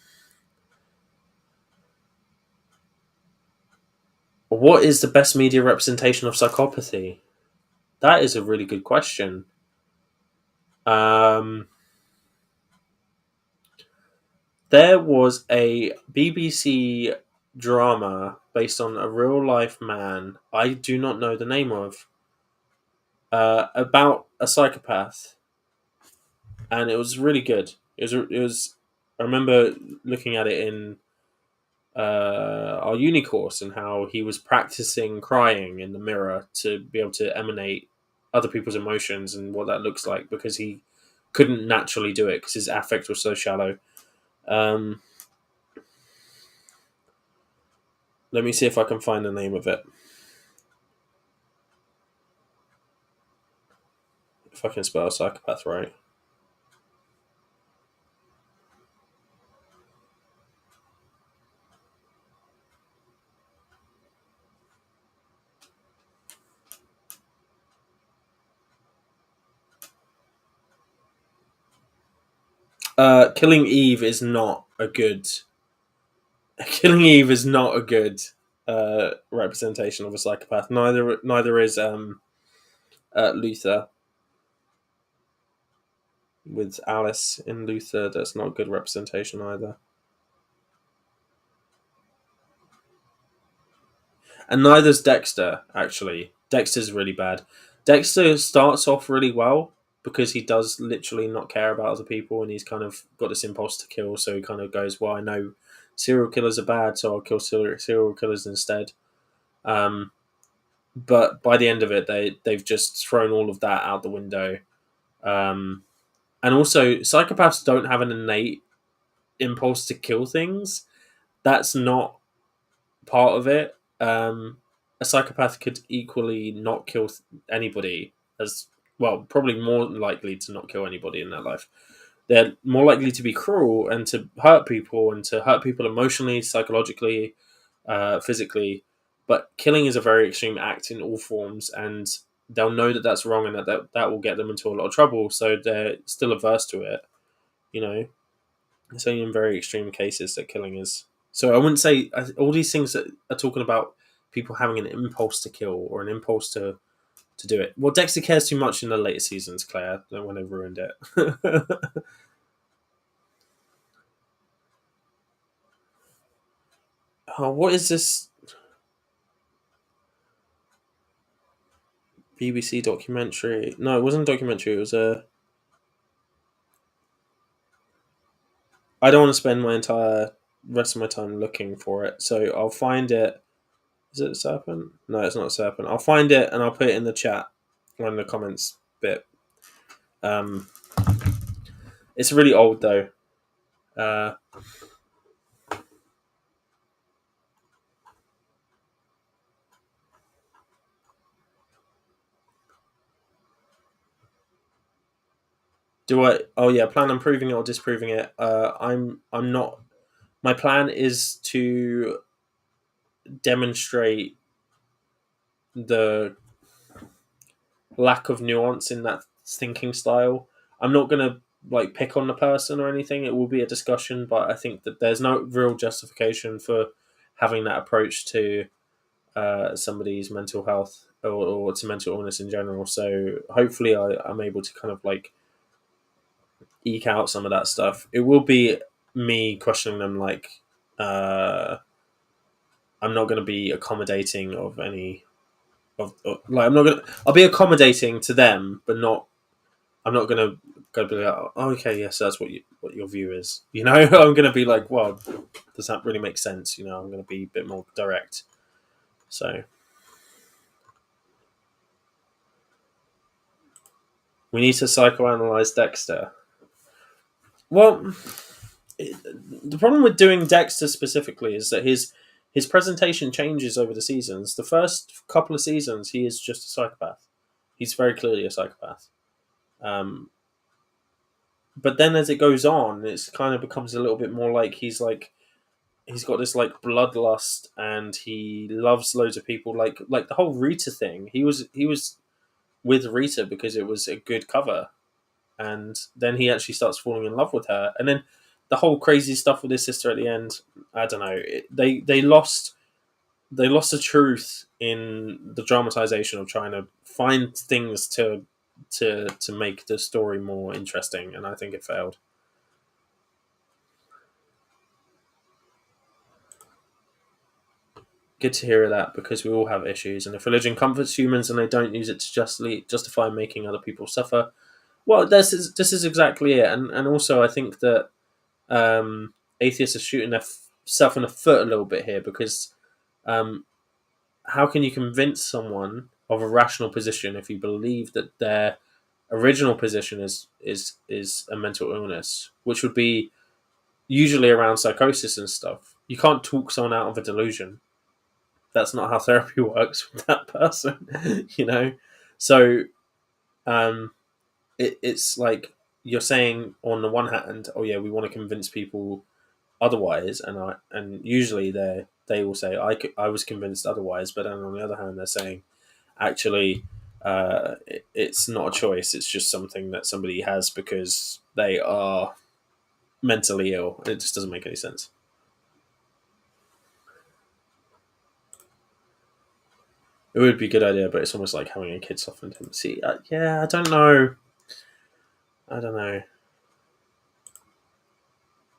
what is the best media representation of psychopathy? That is a really good question. Um, there was a BBC drama based on a real life man I do not know the name of, about a psychopath, and it was really good. It was. I remember looking at it in our uni course and how he was practicing crying in the mirror to be able to emanate other people's emotions and what that looks like, because he couldn't naturally do it because his affect was so shallow. Um, let me see if I can find the name of it. If I can spell psychopath right. Killing Eve is not a good. Killing Eve is not a good representation of a psychopath. Neither is Luther with Alice in Luther. That's not a good representation either. And neither's Dexter, actually. Dexter's really bad. Dexter starts off really well because he does literally not care about other people and he's kind of got this impulse to kill. So he kind of goes, well, I know serial killers are bad, so I'll kill serial killers instead. Um, but by the end of it, they've just thrown all of that out the window. Um, and also, psychopaths don't have an innate impulse to kill things. That's not part of it. A psychopath could equally not kill anybody as well, probably more likely to not kill anybody in their life. They're more likely to be cruel and to hurt people emotionally, psychologically, physically. But killing is a very extreme act in all forms, and they'll know that that's wrong and that will get them into a lot of trouble. So they're still averse to it. You know, it's only in very extreme cases that killing is. So I wouldn't say all these things that are talking about people having an impulse to kill or an impulse to do it. Well, Dexter cares too much in the later seasons, Claire, when they ruined it. Oh, what is this BBC documentary? No, it wasn't a documentary. It was a. I don't want to spend my entire rest of my time looking for it, so I'll find it. Is it a serpent? No, it's not a serpent. I'll find it and I'll put it in the chat or in the comments bit. Um, it's really old though. Uh, do I? Oh yeah, plan on proving it or disproving it. I'm not. My plan is to demonstrate the lack of nuance in that thinking style. I'm not gonna like pick on the person or anything. It will be a discussion, but I think that there's no real justification for having that approach to somebody's mental health or to mental illness in general. So hopefully, I'm able to kind of like eke out some of that stuff. It will be me questioning them like I'm not going to be accommodating of any like I'm not going to. I'll be accommodating to them, but not. I'm not going to go be like, oh, okay, yes, that's what your view is. You know, I'm going to be like, well, does that really make sense? You know, I'm going to be a bit more direct. So we need to psychoanalyze Dexter. Well, the problem with doing Dexter specifically is that his presentation changes over the seasons. The first couple of seasons, he is just a psychopath. He's very clearly a psychopath. Um, but then as it goes on, it's kind of becomes a little bit more like he's got this like bloodlust and he loves loads of people. Like the whole Rita thing. He was with Rita because it was a good cover, and then he actually starts falling in love with her, and then the whole crazy stuff with his sister at the end. I don't know. They lost the truth in the dramatization of trying to find things to make the story more interesting, and I think it failed. Good to hear that because we all have issues, and if religion comforts humans and they don't use it to justify making other people suffer, well, this is exactly it. And also I think that atheists are shooting themselves in the foot a little bit here because um, how can you convince someone of a rational position if you believe that their original position is a mental illness, which would be usually around psychosis and stuff? You can't talk someone out of a delusion. That's not how therapy works with that person, you know. So um, it's like you're saying on the one hand, oh yeah, we want to convince people otherwise, and usually they will say I was convinced otherwise, but then on the other hand they're saying actually it's not a choice, it's just something that somebody has because they are mentally ill. It just doesn't make any sense. It would be a good idea, but it's almost like having a kid softened him. See, yeah, I don't know. I don't know.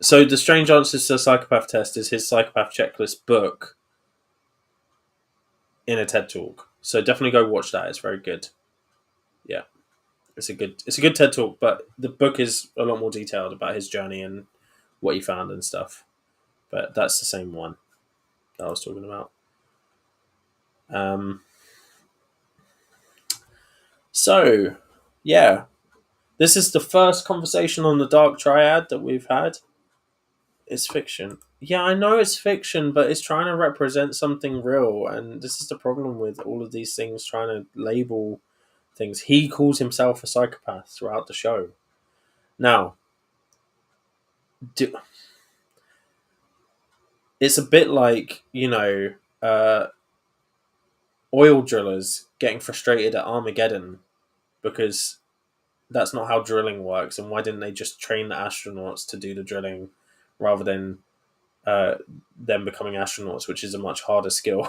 So the strange answers to the psychopath test is his psychopath checklist book in a TED talk. So definitely go watch that. It's very good. Yeah, it's a good TED talk, but the book is a lot more detailed about his journey and what he found and stuff. But that's the same one that I was talking about. Um, so yeah, this is the first conversation on the Dark Triad that we've had. It's fiction. Yeah, I know it's fiction, but it's trying to represent something real, and this is the problem with all of these things trying to label things. He calls himself a psychopath throughout the show. Now, do, it's a bit like, oil drillers getting frustrated at Armageddon because that's not how drilling works, and why didn't they just train the astronauts to do the drilling rather than uh, them becoming astronauts, which is a much harder skill.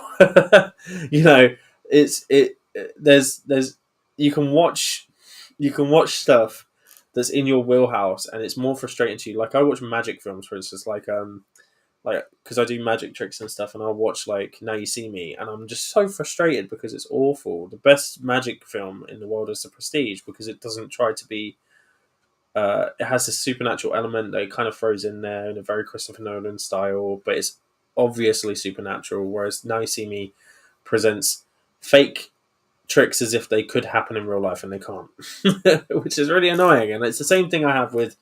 you know, it's it. There's you can watch stuff that's in your wheelhouse, and it's more frustrating to you. Like I watch magic films, for instance, like because I do magic tricks and stuff, and I'll watch like Now You See Me, and I'm just so frustrated because it's awful. The best magic film in the world is The Prestige because it doesn't try to be it has this supernatural element that it kind of throws in there in a very Christopher Nolan style, but it's obviously supernatural. Whereas Now You See Me presents fake tricks as if they could happen in real life and they can't, which is really annoying. And it's the same thing I have with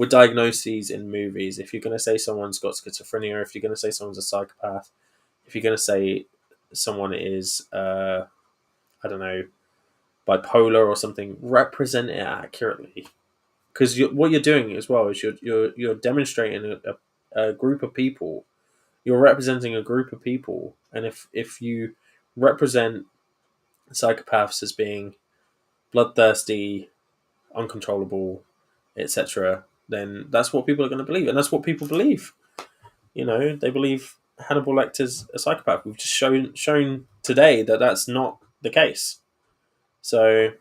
diagnoses in movies. If you're going to say someone's got schizophrenia, if you're going to say someone's a psychopath, if you're going to say someone is, I don't know, bipolar or something, represent it accurately because what you're doing as well is you're demonstrating a group of people. You're representing a group of people, and if you represent psychopaths as being bloodthirsty, uncontrollable, etc., then that's what people are going to believe, and that's what people believe. They believe Hannibal Lecter's a psychopath. We've just shown today that that's not the case. So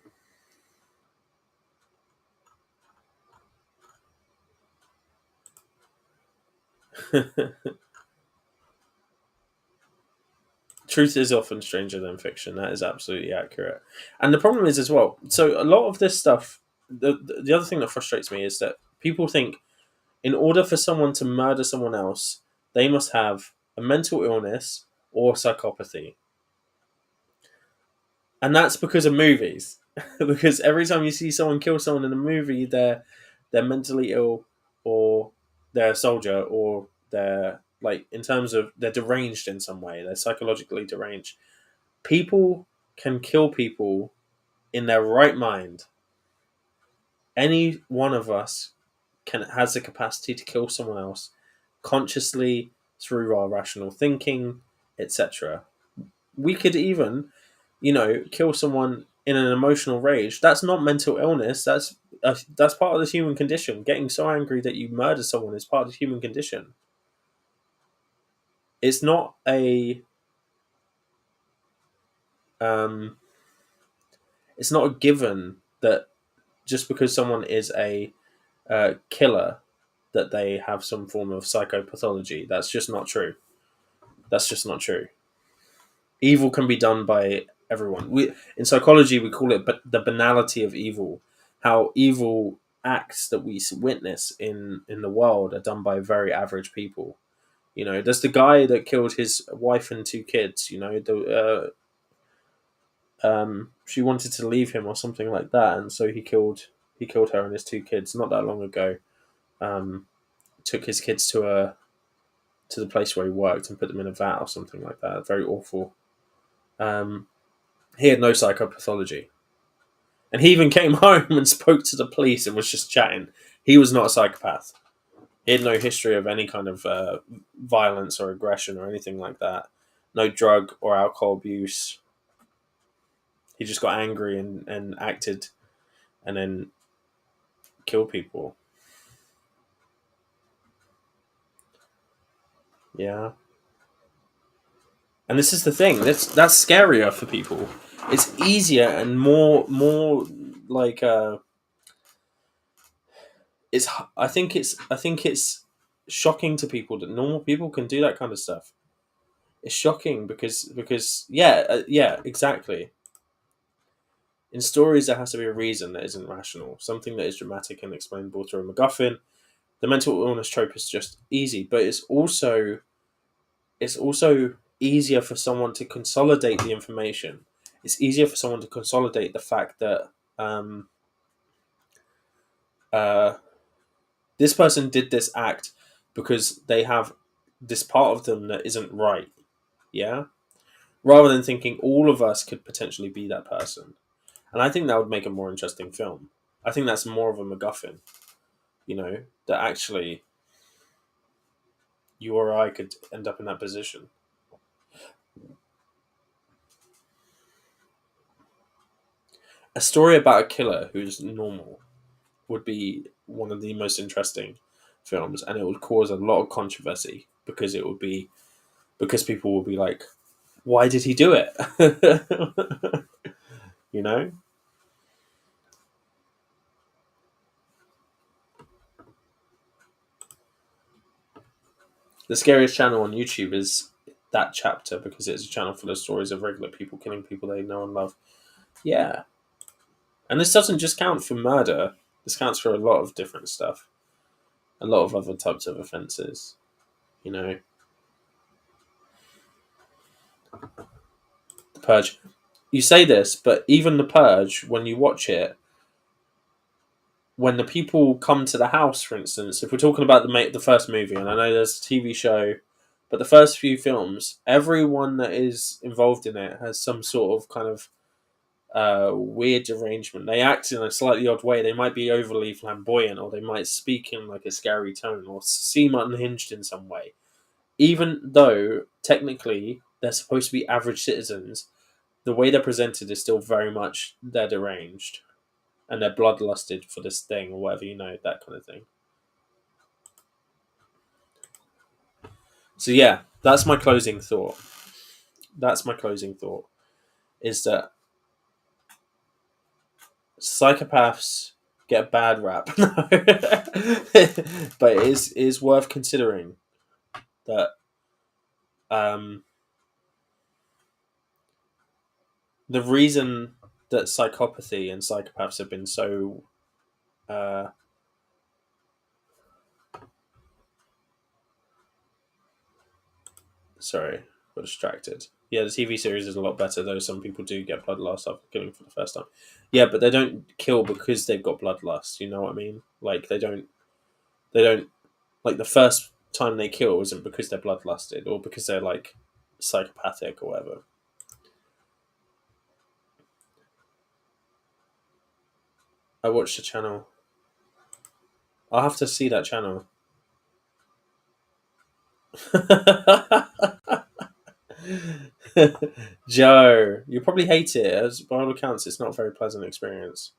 truth is often stranger than fiction. That is absolutely accurate. And the problem is as well. So a lot of this stuff. The other thing that frustrates me is that people think in order for someone to murder someone else, they must have a mental illness or psychopathy, and that's because of movies. Because every time you see someone kill someone in a movie, they're mentally ill, or they're a soldier, or they're like in terms of they're deranged in some way. They're psychologically deranged. People can kill people in their right mind. Any one of us has the capacity to kill someone else consciously through our rational thinking, etc. We could even, kill someone in an emotional rage. That's not mental illness. That's part of the human condition. Getting so angry that you murder someone is part of the human condition. It's not a um, it's not a given that just because someone is a killer that they have some form of psychopathology. That's just not true. That's just not true. Evil can be done by everyone. In psychology we call it the banality of evil. How evil acts that we witness in the world are done by very average people. There's the guy that killed his wife and two kids. She wanted to leave him or something like that, and so he killed her and his two kids not that long ago. Um, Took his kids to the place where he worked and put them in a vat or something like that. Very awful. Um, he had no psychopathology. And he even came home and spoke to the police and was just chatting. He was not a psychopath. He had no history of any kind of violence or aggression or anything like that. No drug or alcohol abuse. He just got angry and acted and then killed people. Yeah. And this is the thing. That's scarier for people. It's easier and more like it's. I think it's shocking to people that normal people can do that kind of stuff. It's shocking because yeah, exactly. In stories, there has to be a reason that isn't rational, something that is dramatic and explainable through a MacGuffin. The mental illness trope is just easy, but it's also easier for someone to consolidate the information. It's easier for someone to consolidate the fact that um, uh, this person did this act because they have this part of them that isn't right. Yeah, rather than thinking all of us could potentially be that person. And I think that would make a more interesting film. I think that's more of a MacGuffin, that actually you or I could end up in that position. A story about a killer who's normal would be one of the most interesting films, and it would cause a lot of controversy because people will be like, "Why did he do it?" you know. The scariest channel on YouTube is that chapter because it's a channel full of stories of regular people killing people they know and love. Yeah, and this doesn't just count for murder. This counts for a lot of different stuff, a lot of other types of offences. You know, the Purge. You say this, but even the Purge, when you watch it, when the people come to the house, for instance, if we're talking about the first movie, and I know there's a TV show, but the first few films, everyone that is involved in it has some sort of kind of weird derangement. They act in a slightly odd way. They might be overly flamboyant, or they might speak in like a scary tone, or seem unhinged in some way. Even though technically they're supposed to be average citizens, the way they're presented is still very much they're deranged and they're bloodlusted for this thing or whatever, that kind of thing. So yeah, that's my closing thought. That's my closing thought is that psychopaths get a bad rap, but it is worth considering that um, the reason that psychopathy and psychopaths have been so uh, sorry, got distracted. Yeah, the TV series is a lot better, though some people do get bloodlust after killing for the first time. Yeah, but they don't kill because they've got bloodlust. You know what I mean? Like they don't like the first time they kill isn't because they're bloodlusted or because they're like psychopathic or whatever. I watched the channel. I'll have to see that channel. Joe, you probably hate it. As by all accounts, it's not a very pleasant experience.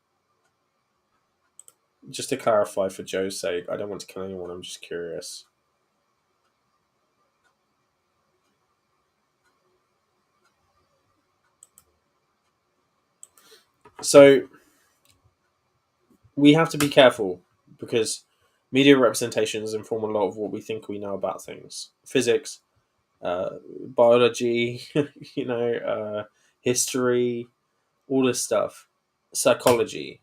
Just to clarify for Joe's sake, I don't want to kill anyone. I'm just curious. So we have to be careful because media representations inform a lot of what we think we know about things. Physics, biology, history, all this stuff, psychology.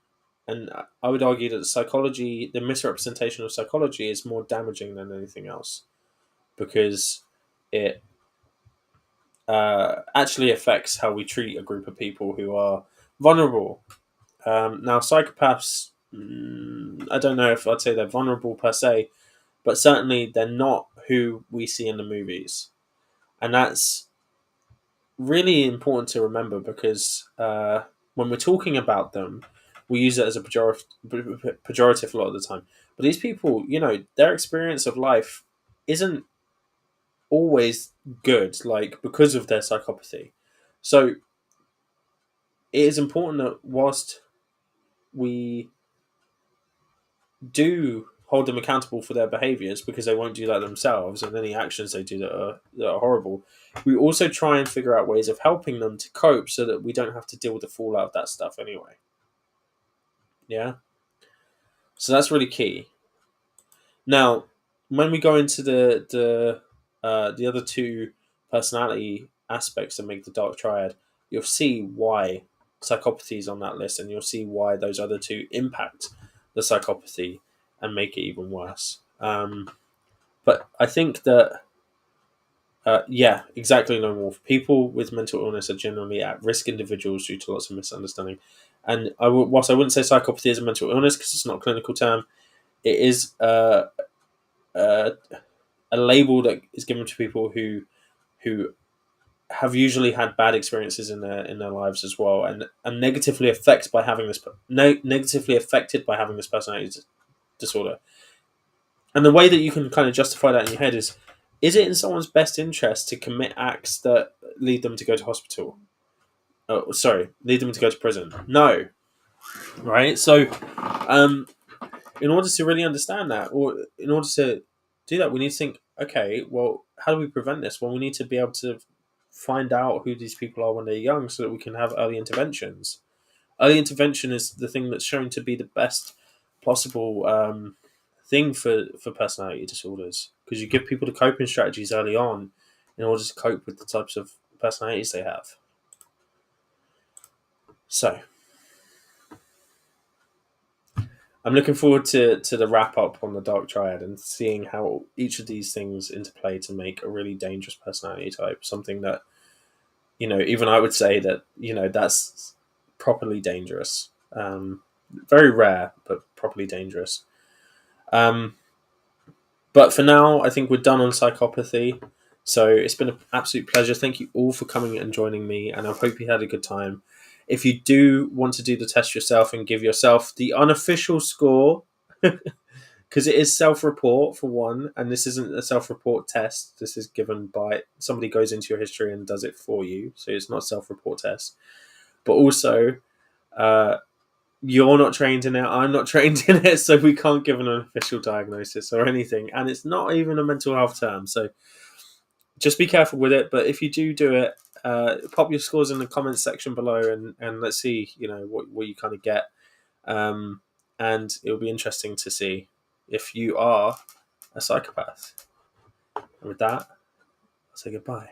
And I would argue that psychology, the misrepresentation of psychology, is more damaging than anything else because it actually affects how we treat a group of people who are vulnerable. Now, psychopaths, I don't know if I'd say they're vulnerable per se, but certainly they're not who we see in the movies. And that's really important to remember because when we're talking about them, we use it as a pejorative a lot of the time. But these people, their experience of life isn't always good, like because of their psychopathy. So it is important that whilst we do hold them accountable for their behaviors because they won't do that themselves and any actions they do that are horrible. We also try and figure out ways of helping them to cope so that we don't have to deal with the fallout of that stuff anyway. Yeah. So that's really key. Now, when we go into the other two personality aspects that make the Dark Triad, you'll see why psychopathy is on that list, and you'll see why those other two impact the psychopathy and make it even worse. But I think that, yeah, exactly, no more. People with mental illness are generally at-risk individuals due to lots of misunderstanding. And whilst I wouldn't say psychopathy is a mental illness because it's not a clinical term, it is uh, a label that is given to people who have usually had bad experiences in their lives as well, and negatively affected by having this personality disorder. And the way that you can kind of justify that in your head is it in someone's best interest to commit acts that lead them to go to hospital? Oh, sorry, lead them to go to prison? No, right? So, in order to really understand that, or in order to do that, we need to think, okay, well, how do we prevent this? Well, we need to be able to find out who these people are when they're young so that we can have early interventions. Early intervention is the thing that's shown to be the best possible thing for personality disorders, because you give people the coping strategies early on in order to cope with the types of personalities they have. So, I'm looking forward to the wrap up on the Dark Triad and seeing how each of these things interplay to make a really dangerous personality type. Something that, even I would say that, that's properly dangerous. Very rare, but properly dangerous. But for now, I think we're done on psychopathy. So it's been an absolute pleasure. Thank you all for coming and joining me, and I hope you had a good time. If you do want to do the test yourself and give yourself the unofficial score, because it is self-report for one, and this isn't a self-report test. This is given by somebody goes into your history and does it for you, so it's not a self-report test. But also, you're not trained in it, I'm not trained in it, so we can't give an official diagnosis or anything, and it's not even a mental health term, so just be careful with it. But if you do it, pop your scores in the comments section below, and let's see, what you kind of get, and it'll be interesting to see if you are a psychopath. And with that, I'll say goodbye.